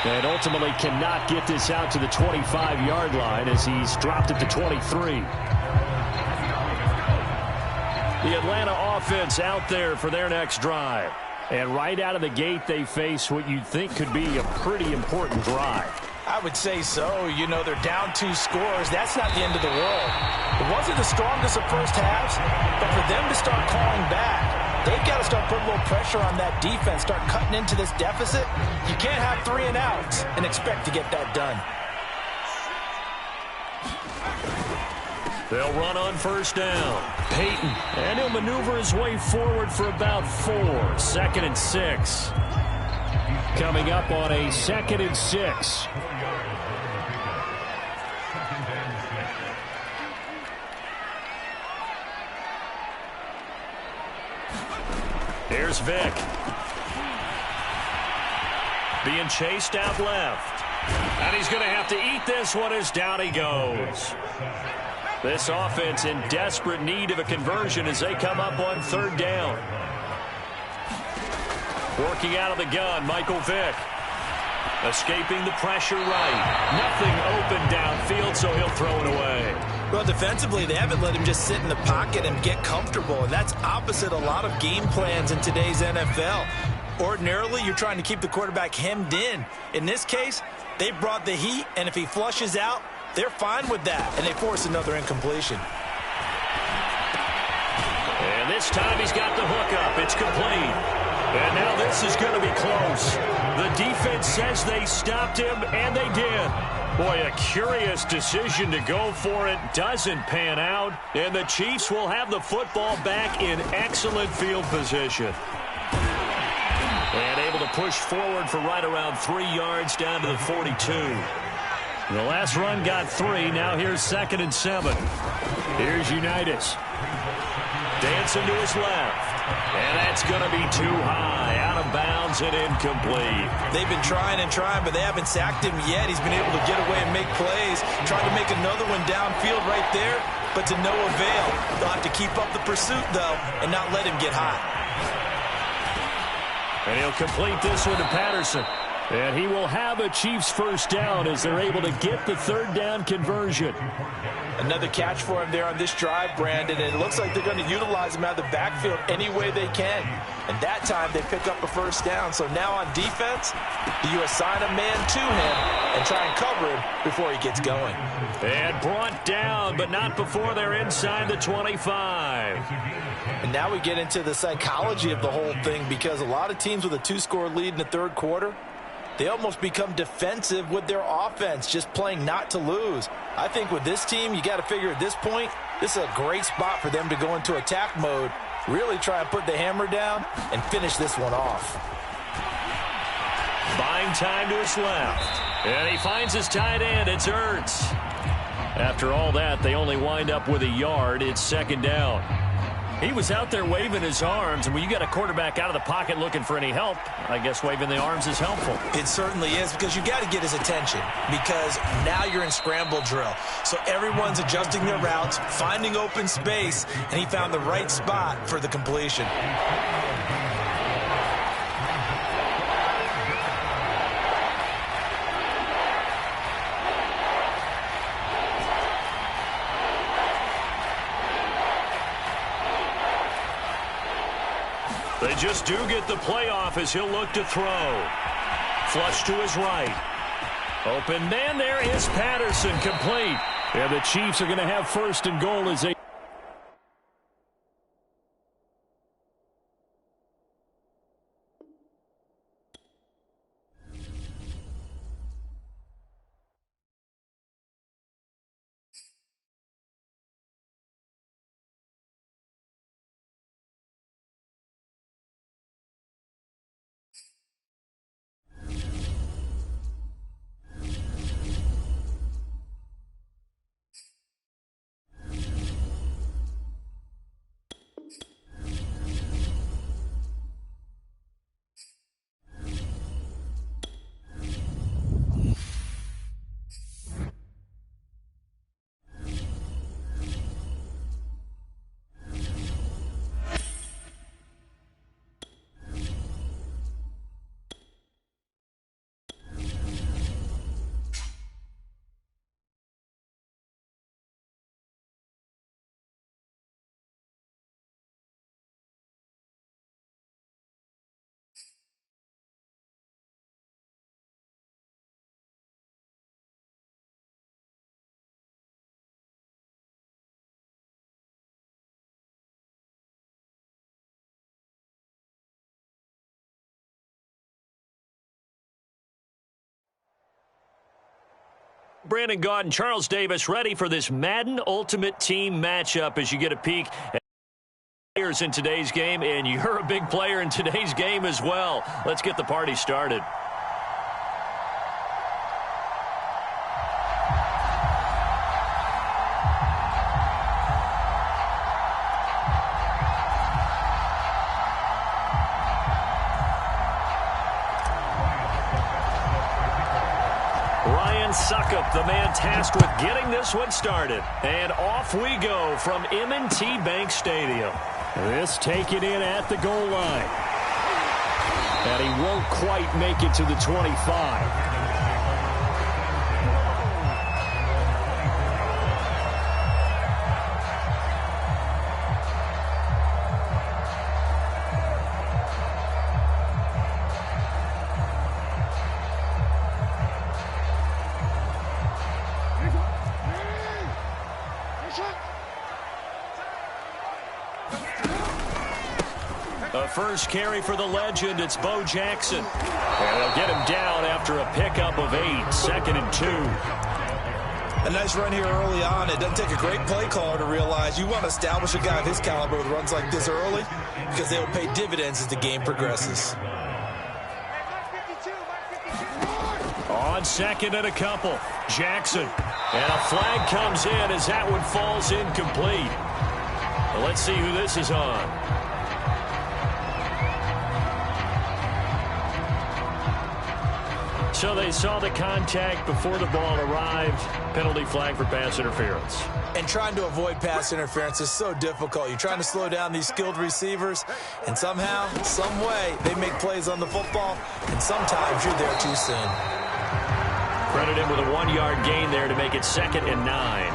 And ultimately cannot get this out to the 25-yard line as he's dropped at the 23. The Atlanta offense out there for their next drive. And right out of the gate, they face what you'd think could be a pretty important drive. I would say so. You know, they're down 2 scores. That's not the end of the world. It wasn't the strongest of first halves, but for them to start clawing back, they've got to start putting a little pressure on that defense, start cutting into this deficit. You can't have 3 and outs and expect to get that done. They'll run on first down. Peyton. And he'll maneuver his way forward for about 4. 2nd and 6. Coming up on a 2nd and 6. Here's Vick. Being chased out left. And he's going to have to eat this one as down he goes. This offense in desperate need of a conversion as they come up on 3rd down. Working out of the gun, Michael Vick. Escaping the pressure right. Nothing open downfield, so he'll throw it away. Well, defensively, they haven't let him just sit in the pocket and get comfortable, and that's opposite a lot of game plans in today's NFL. Ordinarily, you're trying to keep the quarterback hemmed in. In this case, they brought the heat, and if he flushes out, they're fine with that, and they force another incompletion. And this time he's got the hook up. It's complete. And now this is going to be close. The defense says they stopped him, and they did. Boy, a curious decision to go for it. Doesn't pan out, and the Chiefs will have the football back in excellent field position. And able to push forward for right around 3 yards down to the 42. The last run got 3. Now here's 2nd and 7. Here's Unitas. Dancing to his left. And that's going to be too high. Out of bounds and incomplete. They've been trying and trying, but they haven't sacked him yet. He's been able to get away and make plays. Tried to make another one downfield right there, but to no avail. They'll have to keep up the pursuit, though, and not let him get hot. And he'll complete this one to Patterson. And he will have a Chiefs first down as they're able to get the 3rd down conversion. Another catch for him there on this drive, Brandon, and it looks like they're going to utilize him out of the backfield any way they can. And that time they pick up a first down. So now on defense, do you assign a man to him and try and cover him before he gets going? And brought down, but not before they're inside the 25. And now we get into the psychology of the whole thing, because a lot of teams with a 2-score lead in the 3rd quarter, they almost become defensive with their offense, just playing not to lose. I think with this team, you got to figure at this point, this is a great spot for them to go into attack mode, really try and put the hammer down and finish this one off. Buying time to his left. And he finds his tight end. It's Ertz. After all that, they only wind up with a yard. It's 2nd down. He was out there waving his arms, and when you got a quarterback out of the pocket looking for any help, I guess waving the arms is helpful. It certainly is, because you got to get his attention, because now you're in scramble drill. So everyone's adjusting their routes, finding open space, and he found the right spot for the completion. They just do get the playoff as he'll look to throw. Flush to his right. Open man, there is Patterson, complete. And the Chiefs are going to have 1st and goal as they Brandon Gaud and Charles Davis ready for this Madden Ultimate Team matchup as you get a peek at players in today's game, and you're a big player in today's game as well. Let's get the party started. Suckup, the man tasked with getting this one started. And off we go from M&T Bank Stadium. This taken in at the goal line. And he won't quite make it to the 25. First carry for the legend, it's Bo Jackson. And they'll get him down after a pickup of 8, 2nd and 2. A nice run here early on. It doesn't take a great play caller to realize you want to establish a guy of his caliber with runs like this early because they will pay dividends as the game progresses. On 2nd and a couple, Jackson. And a flag comes in as that one falls incomplete. Well, let's see who this is on. So they saw the contact before the ball arrived. Penalty flag for pass interference. And trying to avoid pass interference is so difficult. You're trying to slow down these skilled receivers, and somehow, some way, they make plays on the football, and sometimes you're there too soon. Credit him with a 1-yard gain there to make it 2nd and 9.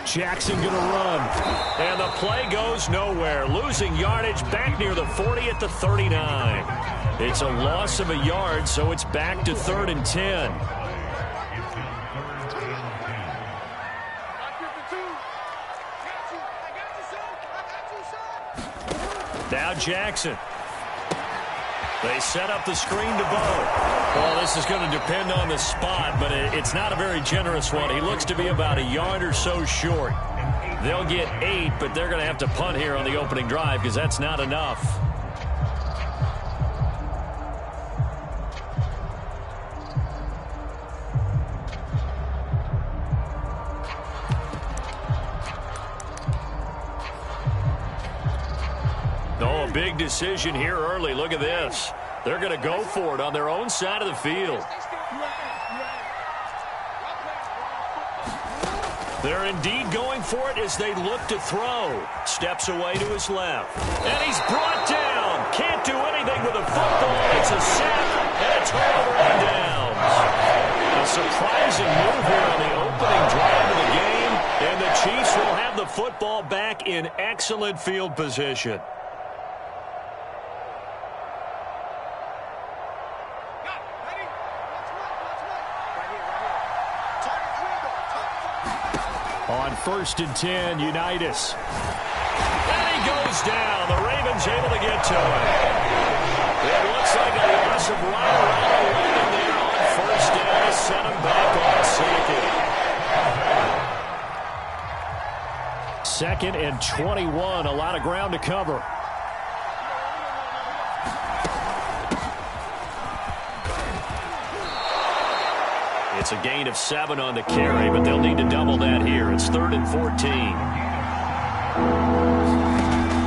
Jackson going to run. And the play goes nowhere. Losing yardage back near the 40 at the 39. It's a loss of a yard, so it's back to 3rd and 10. Now Jackson. They set up the screen to Bo. Well, this is going to depend on the spot, but it's not a very generous one. He looks to be about a yard or so short. They'll get 8, but they're going to have to punt here on the opening drive because that's not enough. Oh, a big decision here early. Look at this. They're going to go for it on their own side of the field. They're indeed going for it as they look to throw. Steps away to his left. And he's brought down. Can't do anything with the football. It's a sack and a turnover on downs. A surprising move here on the opening drive of the game. And the Chiefs will have the football back in excellent field position. On 1st and 10, Unitas. And he goes down. The Ravens able to get to him. It looks like a loss of right around 11 there on 1st down. Set him back on 2nd. 2nd and 21. A lot of ground to cover. It's a gain of 7 on the carry, but they'll need to double that here. It's 3rd and 14.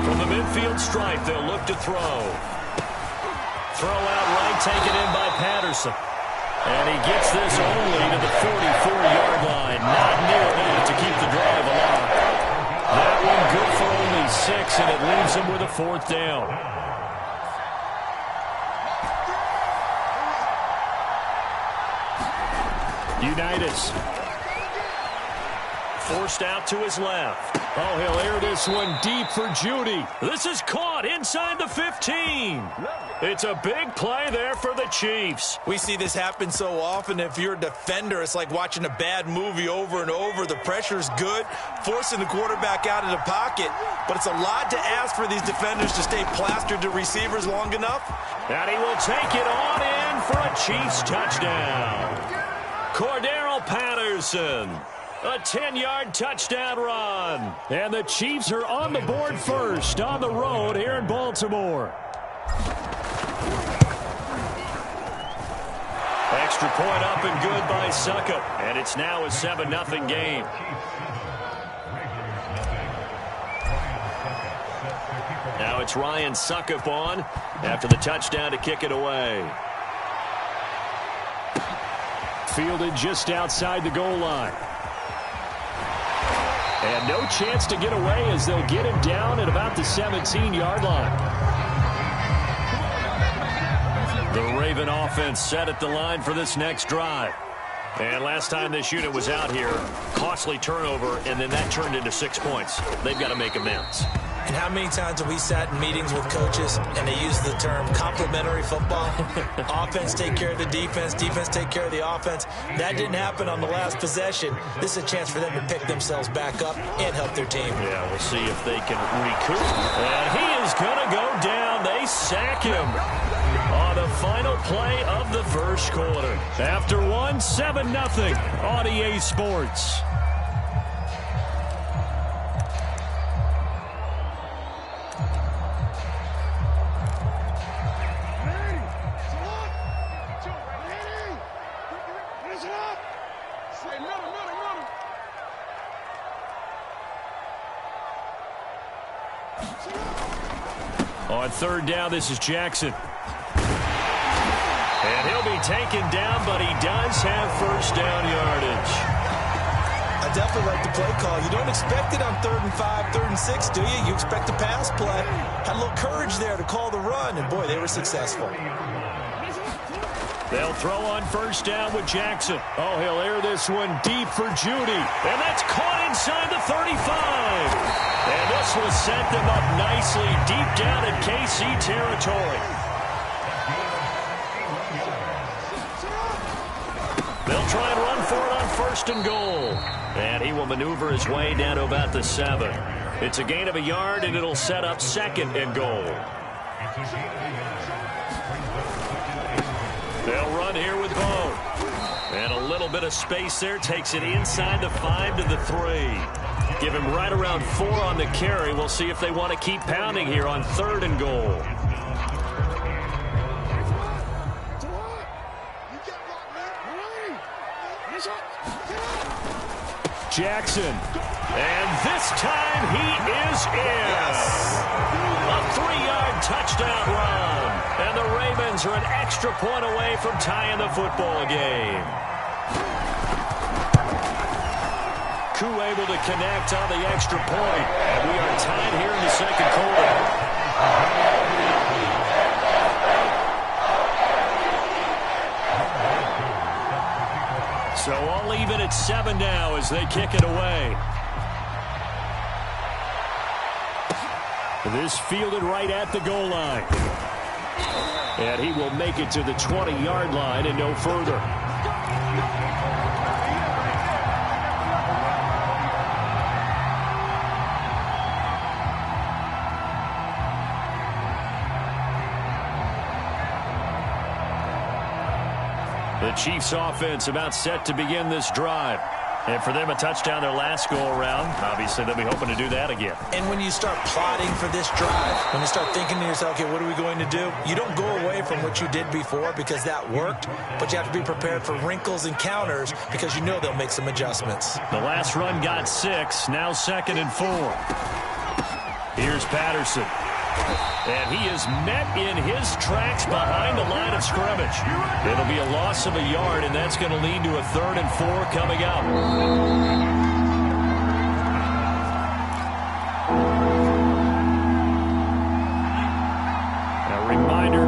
From the midfield stripe, they'll look to throw. Throw out right, taken in by Patterson. And he gets this only to the 44-yard line. Not near enough to keep the drive alive. That one good for only 6, and it leaves him with a 4th down. Unitas. Forced out to his left. Oh, he'll air this one deep for Judy. This is caught inside the 15. It's a big play there for the Chiefs. We see this happen so often. If you're a defender, it's like watching a bad movie over and over. turnover. The pressure is good, forcing the quarterback out of the pocket. But it's a lot to ask for these defenders to stay plastered to receivers long enough. And he will take it on in for a Chiefs touchdown. Cordero Patterson. A 10-yard touchdown run. And the Chiefs are on the board first on the road here in Baltimore. Extra point up and good by Succop. And it's now a 7-0 game. Now it's Ryan Succop on after the touchdown to kick it away. Fielded just outside the goal line. And no chance to get away as they'll get him down at about the 17-yard line. The Raven offense set at the line for this next drive. And last time this unit was out here, costly turnover, and then that turned into 6 points. They've got to make amends. And how many times have we sat in meetings with coaches and they use the term complementary football? Offense take care of the defense, defense take care of the offense. That didn't happen on the last possession. This is a chance for them to pick themselves back up and help their team. Yeah, we'll see if they can recoup. And he is going to go down. They sack him on the final play of the first quarter. After 7-0 on EA Sports. On third down, this is Jackson. And he'll be taken down, but he does have first down yardage. I definitely like the play call. You don't expect it on 3rd and 5, 3rd and 6, do you? You expect a pass play. Had a little courage there to call the run, and boy, they were successful. They'll throw on first down with Jackson. Oh, he'll air this one deep for Judy. And that's caught inside the 35. And this will set them up nicely deep down in KC territory. They'll try and run for it on 1st and goal. And he will maneuver his way down to about the 7. It's a gain of a yard, and it'll set up 2nd and goal. They'll run here with Bo. And a little bit of space there. Takes it inside the 5 to the 3. Give him right around 4 on the carry. We'll see if they want to keep pounding here on 3rd and goal. Jackson. And this time he is in. Yes. A 3-yard touchdown run. And the Ravens are an extra point away from tying the football game. Koo able to connect on the extra point. And we are tied here in the 2nd quarter. So all even at 7 now as they kick it away. This fielded right at the goal line. And he will make it to the 20-yard line and no further. The Chiefs offense about set to begin this drive. And for them, a touchdown their last go-around. Obviously, they'll be hoping to do that again. And when you start plotting for this drive, when you start thinking to yourself, okay, what are we going to do? You don't go away from what you did before because that worked, but you have to be prepared for wrinkles and counters because you know they'll make some adjustments. The last run got 6, now 2nd and 4. Here's Patterson. And he is met in his tracks behind the line of scrimmage. It'll be a loss of a yard, and that's going to lead to a 3rd and 4 coming up.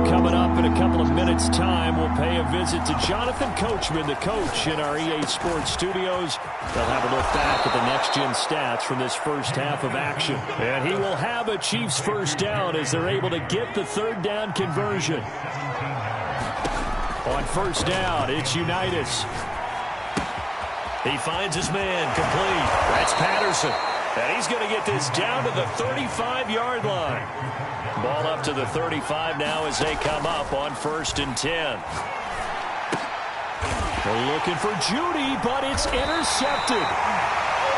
Coming up in a couple of minutes' time, we'll pay a visit to Jonathan Coachman, the coach in our EA Sports studios. They'll have a look back at the next-gen stats from this first half of action. And he will have a Chiefs first down as they're able to get the 3rd down conversion. On first down, it's Unitas. He finds his man, complete. That's Patterson. And he's going to get this down to the 35-yard line. Ball up to the 35 now as they come up on 1st and 10. They're looking for Judy, but it's intercepted.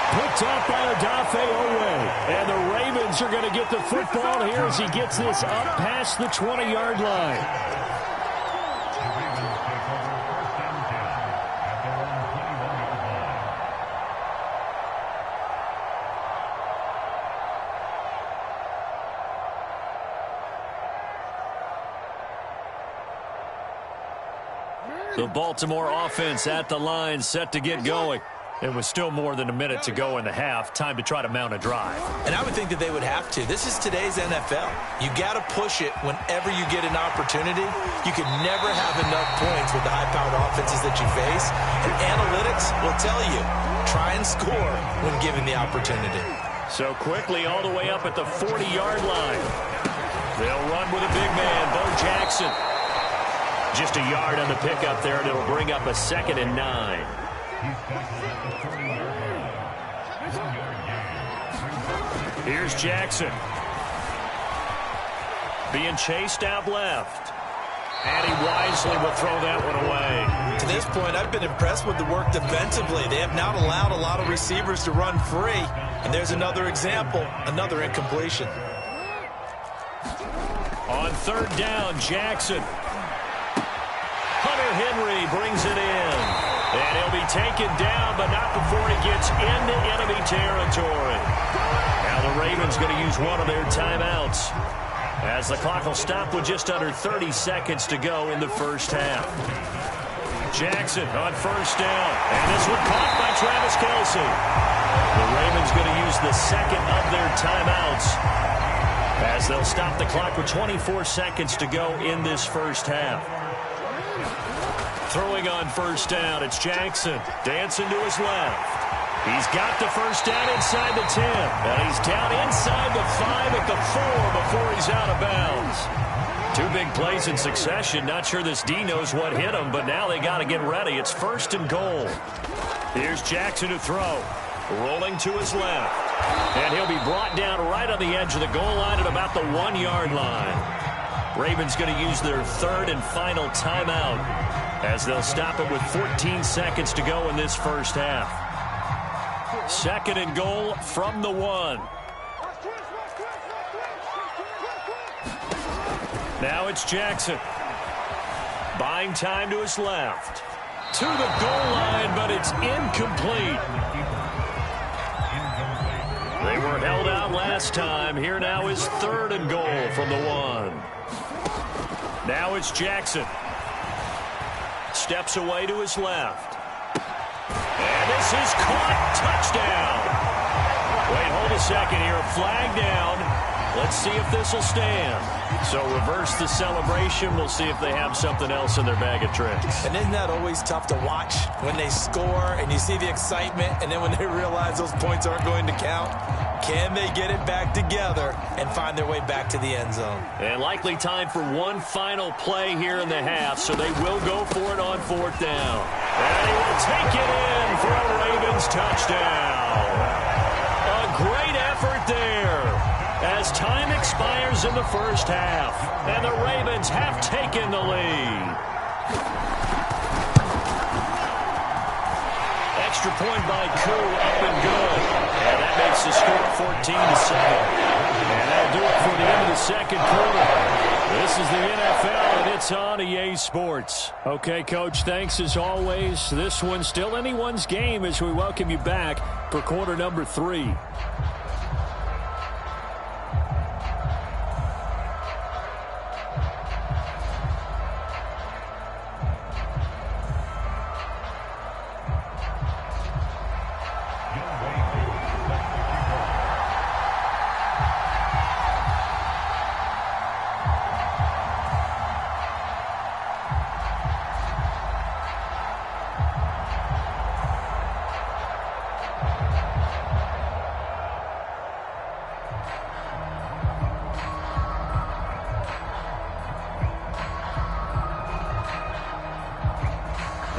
Picked up by Odafe Owe. And the Ravens are going to get the football here as he gets this up past the 20-yard line. The Baltimore offense at the line, set to get going. It was still more than a minute to go in the half. Time to try to mount a drive. And I would think that they would have to. This is today's NFL. You got to push it whenever you get an opportunity. You can never have enough points with the high-powered offenses that you face. And analytics will tell you, try and score when given the opportunity. So quickly all the way up at the 40-yard line. They'll run with a big man, Bo Jackson. Just a yard on the pickup there, and it'll bring up a 2nd and 9. Here's Jackson. Being chased out left. And he wisely will throw that one away. To this point, I've been impressed with the work defensively. They have not allowed a lot of receivers to run free. And there's another example, another incompletion. On 3rd down, Jackson. Hunter Henry brings it in. And he'll be taken down, but not before he gets into enemy territory. Now the Ravens going to use one of their timeouts, as the clock will stop with just under 30 seconds to go in the first half. Jackson on 1st down. And this one caught by Travis Kelce. The Ravens going to use the 2nd of their timeouts, as they'll stop the clock with 24 seconds to go in this first half. Throwing on 1st down, it's Jackson. Dancing to his left. He's got the 1st down inside the 10. And he's down inside the 5 at the 4 before he's out of bounds. 2 big plays in succession. Not sure this D knows what hit him, but now they got to get ready. It's 1st and goal. Here's Jackson to throw. Rolling to his left. And he'll be brought down right on the edge of the goal line at about the 1-yard line. Ravens going to use their 3rd and final timeout, as they'll stop it with 14 seconds to go in this first half. 2nd and goal from the 1. Now it's Jackson. Buying time to his left. To the goal line, but it's incomplete. They were held out last time. Here now is 3rd and goal from the 1. Now it's Jackson. Steps away to his left. And this is caught. Touchdown. Wait, hold a second here. Flag down. Let's see if this will stand. So reverse the celebration. We'll see if they have something else in their bag of tricks. And isn't that always tough to watch when they score and you see the excitement, and then when they realize those points aren't going to count? Can they get it back together and find their way back to the end zone? And likely time for one final play here in the half, so they will go for it on 4th down. And he will take it in for a Ravens touchdown. A great effort there as time expires in the first half, and the Ravens have taken the lead. Extra point by Koo, up and good. And that makes the score 14-7. And that'll do it for the end of the second quarter. This is the NFL, and it's on EA Sports. Okay, Coach, thanks as always. This one's still anyone's game as we welcome you back for quarter number 3.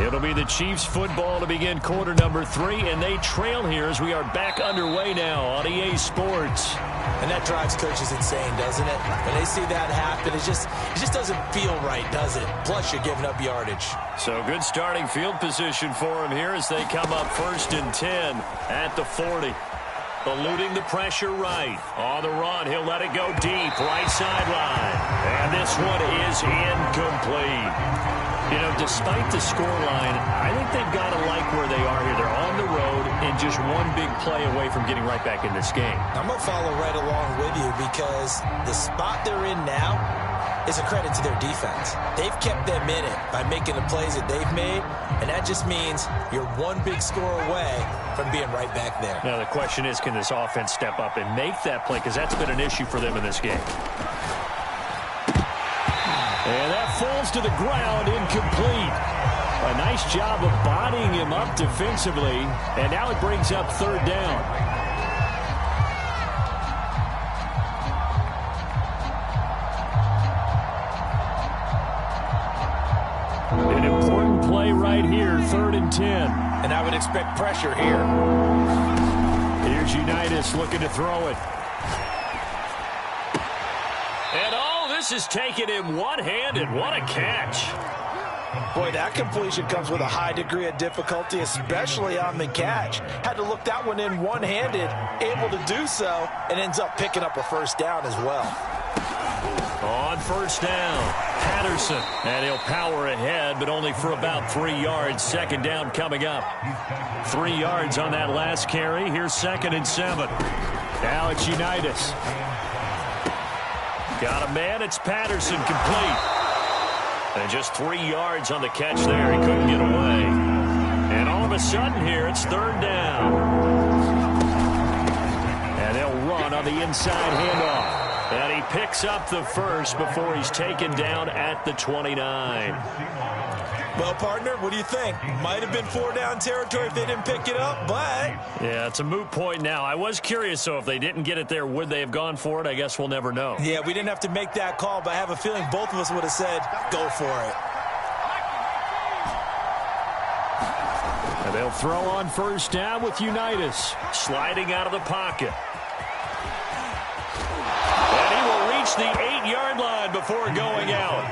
It'll be the Chiefs football to begin quarter number 3, and they trail here as we are back underway now on EA Sports. And that drives coaches insane, doesn't it? When they see that happen, it just doesn't feel right, does it? Plus, you're giving up yardage. So good starting field position for him here as they come up 1st and 10 at the 40. Eluding the pressure right. On the run, he'll let it go deep, right sideline. And this one is incomplete. You know, despite the scoreline, I think they've got to like where they are here. They're on the road and just one big play away from getting right back in this game. I'm going to follow right along with you because the spot they're in now is a credit to their defense. They've kept them in it by making the plays that they've made, and that just means you're one big score away from being right back there. Now, the question is, can this offense step up and make that play? Because that's been an issue for them in this game. And that falls to the ground, incomplete. A nice job of bodying him up defensively, and now it brings up 3rd down. An important play right here, 3rd and 10. And I would expect pressure here. Here's Unitas looking to throw it. And this is taking him one-handed. What a catch. Boy, that completion comes with a high degree of difficulty, especially on the catch. Had to look that one in one-handed, able to do so, and ends up picking up a 1st down as well. On 1st down, Patterson. And he'll power ahead, but only for about 3 yards. 2nd down coming up. 3 yards on that last carry. Here's 2nd and 7. Now it's Unitas. Got a man. It's Patterson, complete. And just 3 yards on the catch there. He couldn't get away. And all of a sudden here, it's 3rd down. And they'll run on the inside handoff. And he picks up the 1st before he's taken down at the 29. Well, partner, what do you think? Might have been 4-down territory if they didn't pick it up, but... Yeah, it's a moot point now. I was curious, so if they didn't get it there, would they have gone for it? I guess we'll never know. Yeah, we didn't have to make that call, but I have a feeling both of us would have said, go for it. And they'll throw on 1st down with Unitas. Sliding out of the pocket. And he will reach the 8-yard line before going out.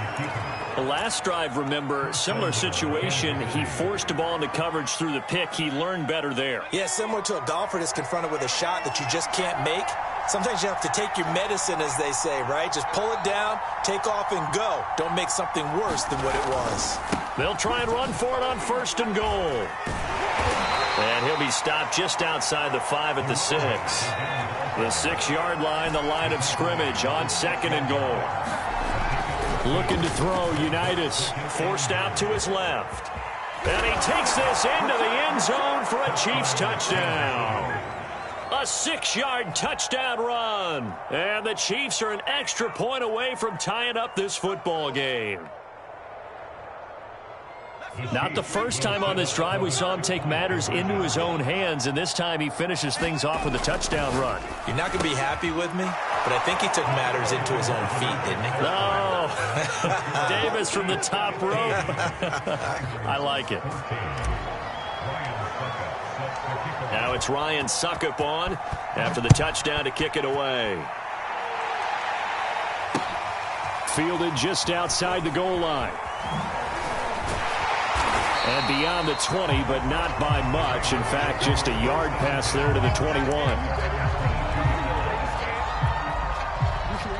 The last drive, remember, similar situation. He forced the ball into coverage through the pick. He learned better there. Yeah, similar to a golfer that's confronted with a shot that you just can't make. Sometimes you have to take your medicine, as they say, right? Just pull it down, take off, and go. Don't make something worse than what it was. They'll try and run for it on 1st and goal. And he'll be stopped just outside the 5 at the 6. The 6-yard line, the line of scrimmage on 2nd and goal. Looking to throw, Unitas. Forced out to his left. And he takes this into the end zone for a Chiefs touchdown. A 6-yard touchdown run. And the Chiefs are an extra point away from tying up this football game. Not the first time on this drive we saw him take matters into his own hands, and this time he finishes things off with a touchdown run. You're not going to be happy with me, but I think he took matters into his own feet, didn't he? No. Davis from the top rope. I like it. Now it's Ryan Suckup on after the touchdown to kick it away. Fielded just outside the goal line. And beyond the 20, but not by much. In fact, just a yard pass there to the 21.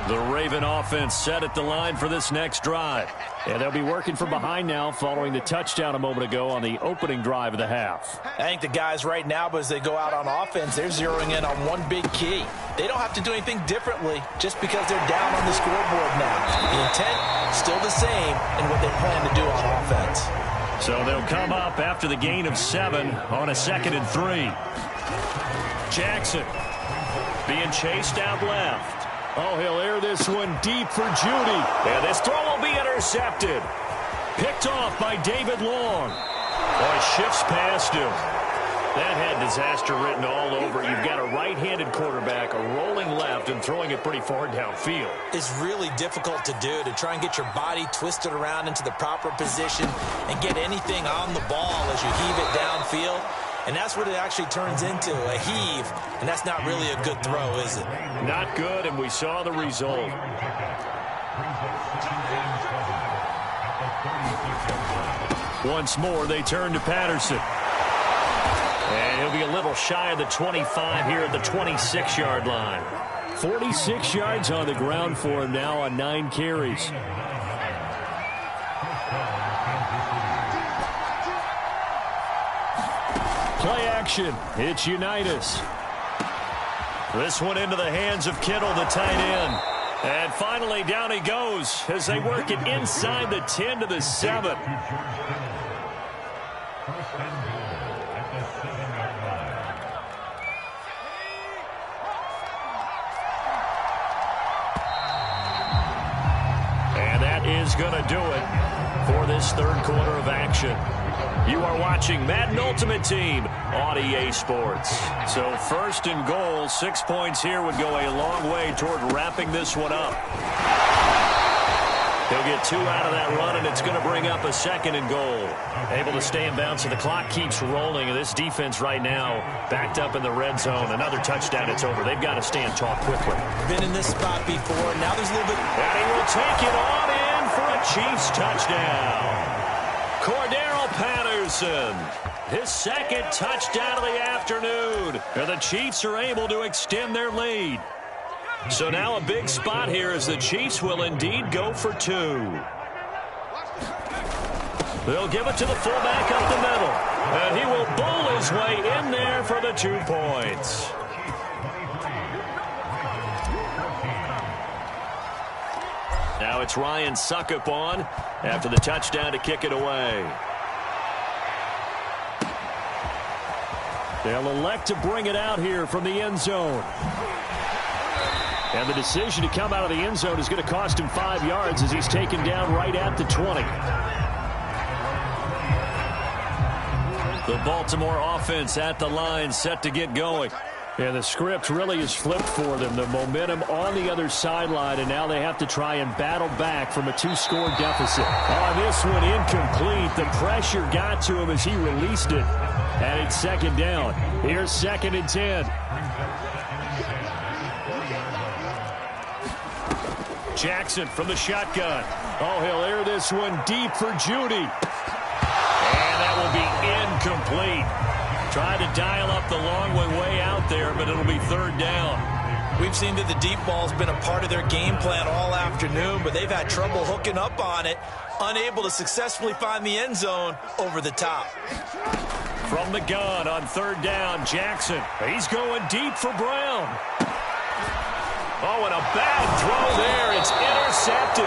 The Raven offense set at the line for this next drive. And they'll be working from behind now following the touchdown a moment ago on the opening drive of the half. I think the guys right now, as they go out on offense, they're zeroing in on one big key. They don't have to do anything differently just because they're down on the scoreboard now. The intent, still the same in what they plan to do on offense. So they'll come up after the gain of 7 on a 2nd and 3. Jackson being chased out left. Oh, he'll air this one deep for Judy. And this throw will be intercepted. Picked off by David Long. Oh, he shifts past him. That had disaster written all over it. You've got a right-handed quarterback, a rolling left, and throwing it pretty far downfield. It's really difficult to do, to try and get your body twisted around into the proper position and get anything on the ball as you heave it downfield. And that's what it actually turns into, a heave. And that's not really a good throw, is it? Not good, and we saw the result. Once more, they turn to Patterson. And he'll be a little shy of the 25 here at the 26-yard line. 46 yards on the ground for him now on 9 carries. Play action. It's Unitas. This one into the hands of Kittle, the tight end. And finally, down he goes as they work it inside the 10 to the 7. Is going to do it for this third quarter of action. You are watching Madden Ultimate Team on EA Sports. So first and goal, 6 points here would go a long way toward wrapping this one up. He'll get 2 out of that run, and it's going to bring up a second and goal. Able to stay in bounds, so the clock keeps rolling. And this defense right now backed up in the red zone. Another touchdown, it's over. They've got to stand tall quickly. Been in this spot before. Now there's a little bit. And he will take it on in for a Chiefs touchdown. Cordero Patterson, his second touchdown of the afternoon. And the Chiefs are able to extend their lead. So now a big spot here as the Chiefs will indeed go for 2. They'll give it to the fullback up the middle. And he will bowl his way in there for the 2 points. Now it's Ryan Suckup on after the touchdown to kick it away. They'll elect to bring it out here from the end zone. And the decision to come out of the end zone is going to cost him 5 yards as he's taken down right at the 20. The Baltimore offense at the line, set to get going. And the script really is flipped for them. The momentum on the other sideline, and now they have to try and battle back from a 2-score deficit. On this one, incomplete. The pressure got to him as he released it. And it's second down. Here's 2nd and 10. Jackson from the shotgun. Oh, he'll air this one deep for Judy. And that will be incomplete. Tried to dial up the long one way out there, but it'll be 3rd down. We've seen that the deep ball's been a part of their game plan all afternoon, but they've had trouble hooking up on it, unable to successfully find the end zone over the top. From the gun on 3rd down, Jackson. He's going deep for Brown. Oh, and a bad throw there. It's intercepted.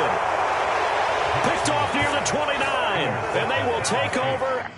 Picked off near the 29, and they will take over.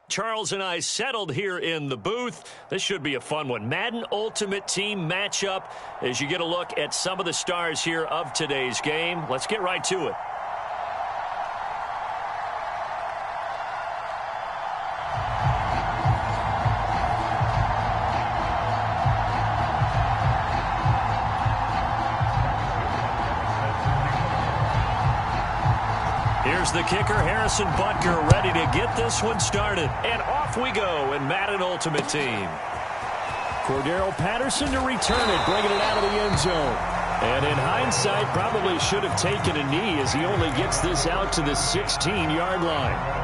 Charles and I settled here in the booth. This should be a fun one. Madden Ultimate Team matchup as you get a look at some of the stars here of today's game. Let's get right to it. Here's the kicker, Harrison Butker, ready to get this one started. And off we go in Madden Ultimate Team. Cordero Patterson to return it, bringing it out of the end zone. And in hindsight, probably should have taken a knee as he only gets this out to the 16-yard line.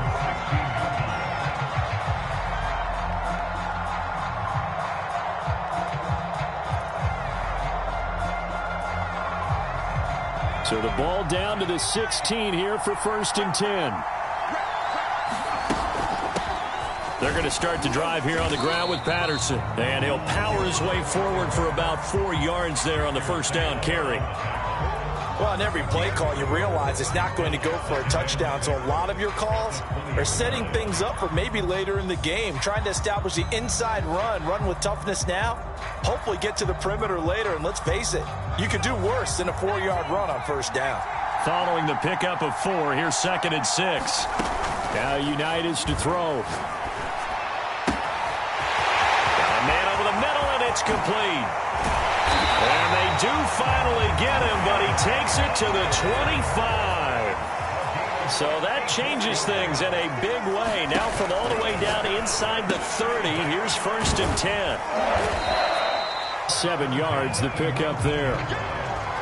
So the ball down to the 16 here for 1st and 10. They're going to start the drive here on the ground with Patterson. And he'll power his way forward for about 4 yards there on the first down carry. Well, in every play call, you realize it's not going to go for a touchdown. So a lot of your calls are setting things up for maybe later in the game, trying to establish the inside run with toughness now, hopefully get to the perimeter later. And let's face it, you could do worse than a 4-yard run on first down. Following the pickup of 4, here's 2nd and 6. Now Unitas to throw. A man over the middle, and it's complete. And they do finally get him, but he takes it to the 25. So that changes things in a big way. Now from all the way down inside the 30, here's 1st and 10. 7 yards, the pickup there.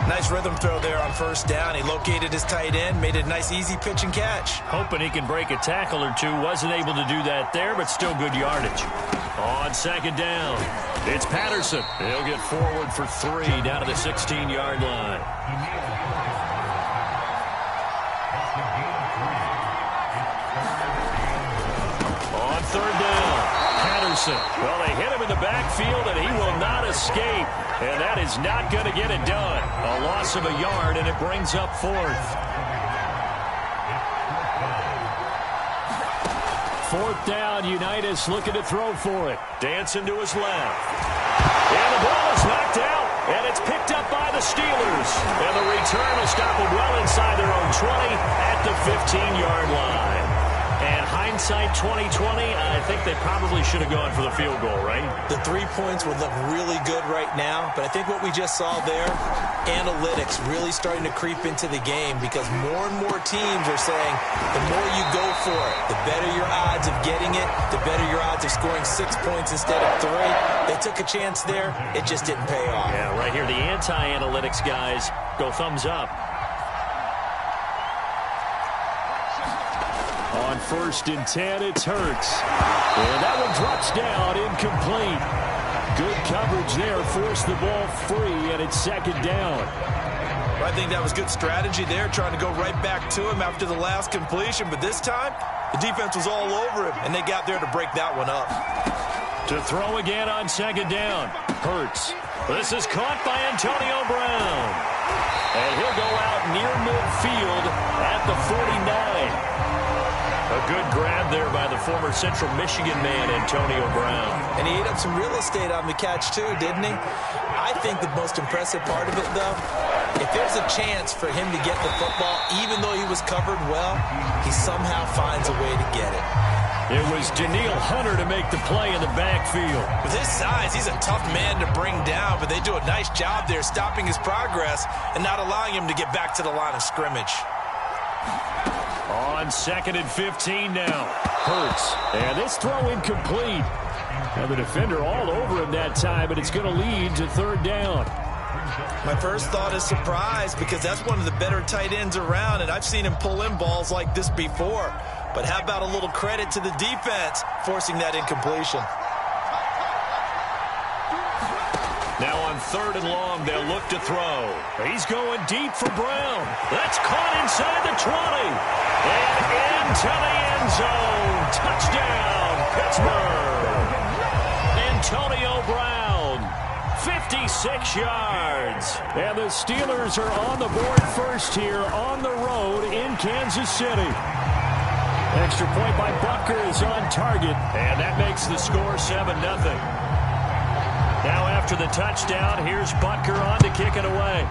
Nice rhythm throw there on first down. He located his tight end, made it a nice easy pitch and catch. Hoping he can break a tackle or two. Wasn't able to do that there, but still good yardage. On 2nd down, it's Patterson. He'll get forward for 3 down to the 16-yard line. On 3rd down, Patterson. Well, they hit him in the backfield, and he will not escape. And that is not going to get it done. A loss of a yard, and it brings up 4th. 4th down, Unitas looking to throw for it. Dancing to his left. And the ball is knocked out, and it's picked up by the Steelers. And the return will stop them well inside their own 20 at the 15-yard line. And hindsight 2020, I think they probably should have gone for the field goal, right? The 3 points would look really good right now, but I think what we just saw there, analytics really starting to creep into the game because more and more teams are saying the more you go for it, the better your odds of getting it, the better your odds of scoring 6 points instead of 3. They took a chance there. It just didn't pay off. Yeah, right here, the anti-analytics guys go thumbs up. On 1st and 10, it's Hurts. And that one drops down, incomplete. Good coverage there, forced the ball free, and it's 2nd down. I think that was good strategy there, trying to go right back to him after the last completion. But this time, the defense was all over him, and they got there to break that one up. To throw again on 2nd down. Hurts. This is caught by Antonio Brown. And he'll go out near midfield at the 49. A good grab there by the former Central Michigan man, Antonio Brown. And he ate up some real estate on the catch, too, didn't he? I think the most impressive part of it, though, if there's a chance for him to get the football, even though he was covered well, he somehow finds a way to get it. It was Daniil Hunter to make the play in the backfield. With his size, he's a tough man to bring down, but they do a nice job there stopping his progress and not allowing him to get back to the line of scrimmage. On 2nd and 15 now. Hurts. And this throw incomplete. And the defender all over him that time, and it's going to lead to 3rd down. My first thought is surprise because that's one of the better tight ends around, and I've seen him pull in balls like this before. But how about a little credit to the defense forcing that incompletion? Now on 3rd and long, they'll look to throw. He's going deep for Brown. That's caught inside the 20. And into the end zone. Touchdown, Pittsburgh. Antonio Brown, 56 yards. And the Steelers are on the board first here on the road in Kansas City. Extra point by Butker is on target. And that makes the score 7-0. Now after the touchdown, here's Butker on to kick it away.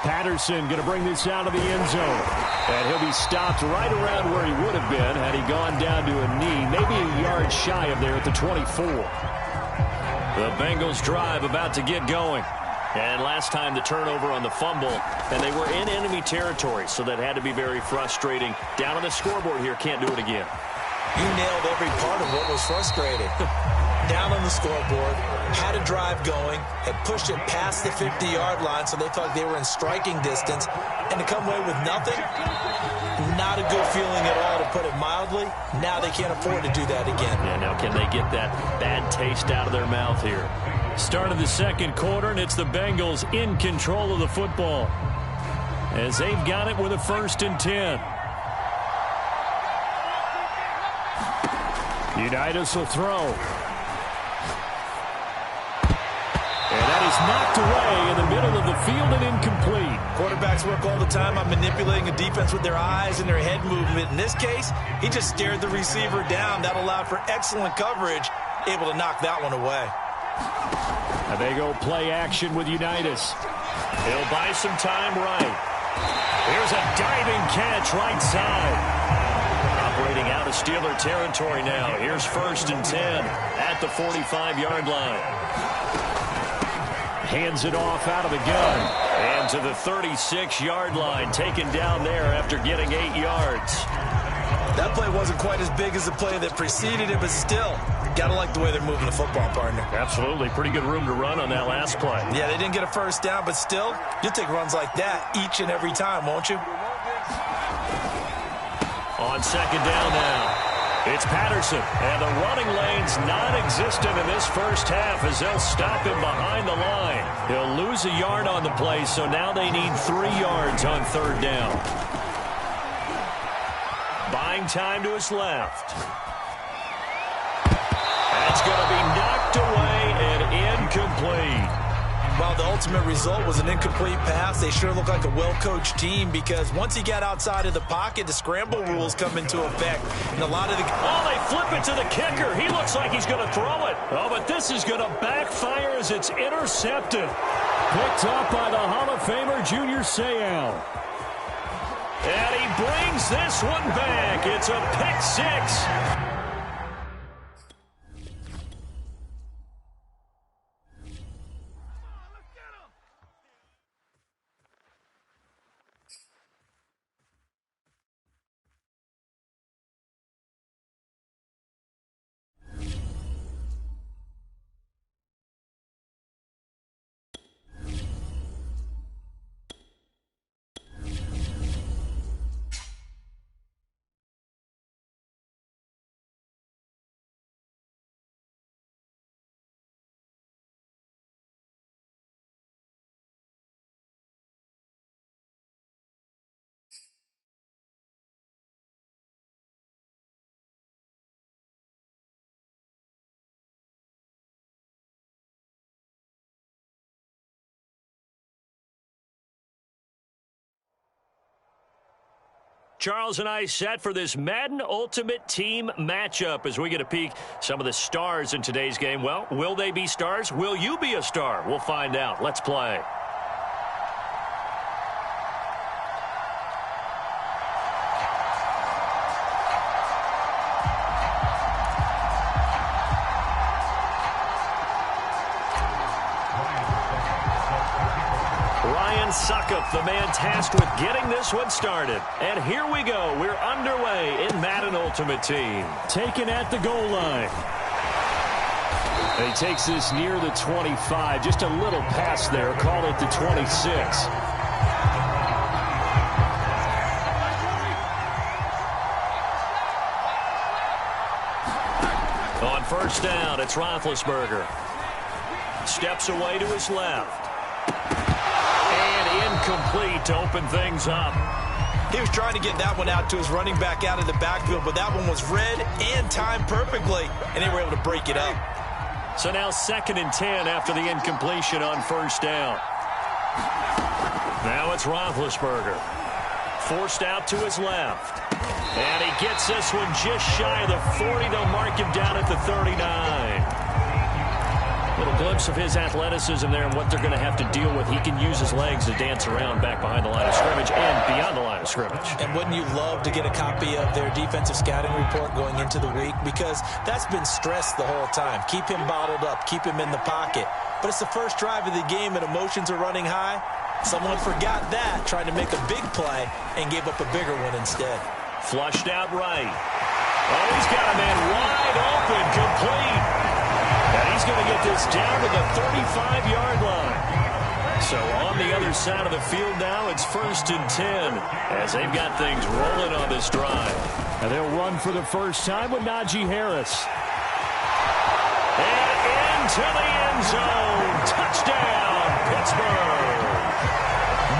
Patterson going to bring this out of the end zone. And he'll be stopped right around where he would have been had he gone down to a knee, maybe a yard shy of there at the 24. The Bengals drive about to get going. And last time the turnover on the fumble, and they were in enemy territory, so that had to be very frustrating. Down on the scoreboard here, can't do it again. You nailed every part of what was frustrating. Down on the scoreboard, had a drive going, had pushed it past the 50-yard line, so they thought they were in striking distance, and to come away with nothing, not a good feeling at all, to put it mildly. Now they can't afford to do that again. Yeah, now can they get that bad taste out of their mouth here? Start of the 2nd quarter, and it's the Bengals in control of the football as they've got it with a 1st and 10. Unitas will throw. And that is knocked away in the middle of the field and incomplete. Quarterbacks work all the time on manipulating a defense with their eyes and their head movement. In this case, he just stared the receiver down. That allowed for excellent coverage, able to knock that one away. And they go play action with Unitas. He'll buy some time right. Here's a diving catch right side. Operating out of Steeler territory now. Here's 1st and 10 at the 45-yard line. Hands it off out of the gun. And to the 36-yard line, taken down there after getting 8 yards. That play wasn't quite as big as the play that preceded it, but still, got to like the way they're moving the football, partner. Absolutely. Pretty good room to run on that last play. Yeah, they didn't get a 1st down, but still, you'll take runs like that each and every time, won't you? On 2nd down now, it's Patterson, and the running lane's non-existent in this first half as they'll stop him behind the line. He'll lose a yard on the play, so now they need 3 yards on 3rd down. Buying time to his left. That's going to be knocked away and incomplete. While the ultimate result was an incomplete pass, they sure look like a well-coached team because once he got outside of the pocket, the scramble rules come into effect. And a lot of the... Oh, they flip it to the kicker. He looks like he's going to throw it. Oh, but this is going to backfire as it's intercepted. Picked up by the Hall of Famer, Junior Seau. And he brings this one back. It's a pick six. Charles and I set for this Madden Ultimate Team matchup as we get a peek some of the stars in today's game. Well, will they be stars? Will you be a star? We'll find out. Let's play. Suckup, the man tasked with getting this one started. And here we go. We're underway in Madden Ultimate Team. Taken at the goal line. And he takes this near the 25. Just a little pass there. Call it the 26. On first down, it's Roethlisberger. Steps away to his left. Incomplete to open things up. He was trying to get that one out to his running back out of the backfield, but that one was read and timed perfectly, and they were able to break it up. So now 2nd and 10 after the incompletion on first down. Now it's Roethlisberger. Forced out to his left. And he gets this one just shy of the 40. They'll mark him down at the 39. Little glimpse of his athleticism there and what they're going to have to deal with. He can use his legs to dance around back behind the line of scrimmage and beyond the line of scrimmage. And wouldn't you love to get a copy of their defensive scouting report going into the week? Because that's been stressed the whole time. Keep him bottled up. Keep him in the pocket. But it's the first drive of the game and emotions are running high. Someone forgot that, trying to make a big play and gave up a bigger one instead. Flushed out right. Oh, he's got a man wide open, complete. And he's going to get this down to the 35-yard line. So on the other side of the field now, it's 1st and 10 as they've got things rolling on this drive. And they'll run for the first time with Najee Harris. And into the end zone. Touchdown, Pittsburgh.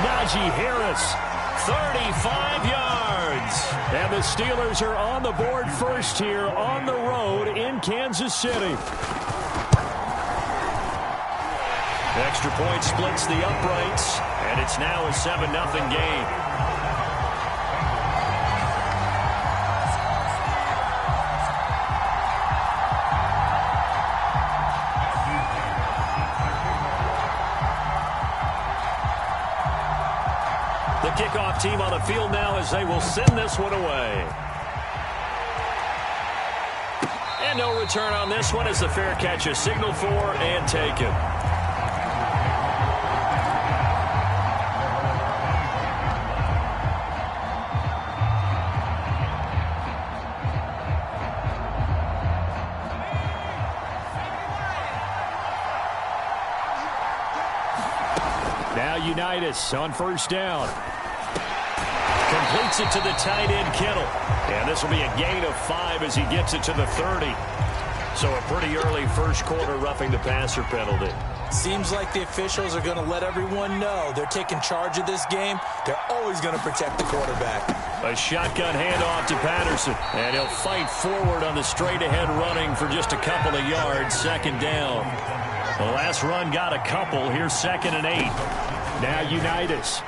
Najee Harris. 35 yards. And the Steelers are on the board first here on the road in Kansas City. Extra point splits the uprights, and it's now a 7-0 game. The kickoff team on the field now as they will send this one away. And no return on this one as the fair catch is signaled for and taken. Now Unitas on first down. Completes it to the tight end, Kittle. And this will be a gain of 5 as he gets it to the 30. So a pretty early first quarter roughing the passer penalty. Seems like the officials are going to let everyone know they're taking charge of this game. They're always going to protect the quarterback. A shotgun handoff to Patterson. And he'll fight forward on the straight-ahead running for just a couple of yards. 2nd down. The last run got a couple. Here's 2nd and 8. Now Unitas.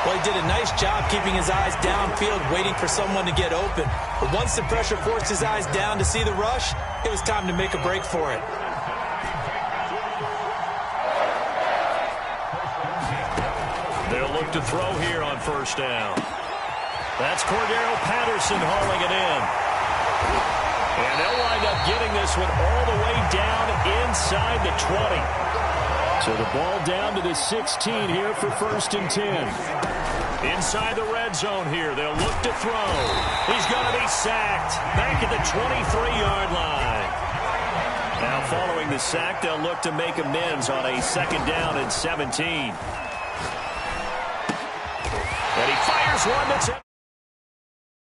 Well, he did a nice job keeping his eyes downfield, waiting for someone to get open. But once the pressure forced his eyes down to see the rush, it was time to make a break for it. to throw here on first down. That's Cordero Patterson hauling it in. And they'll wind up getting this one all the way down inside the 20. So the ball down to the 16 here for 1st and 10. Inside the red zone here. They'll look to throw. He's going to be sacked. Back at the 23-yard line. Now following the sack, they'll look to make amends on a 2nd down and 17. And he fires one that's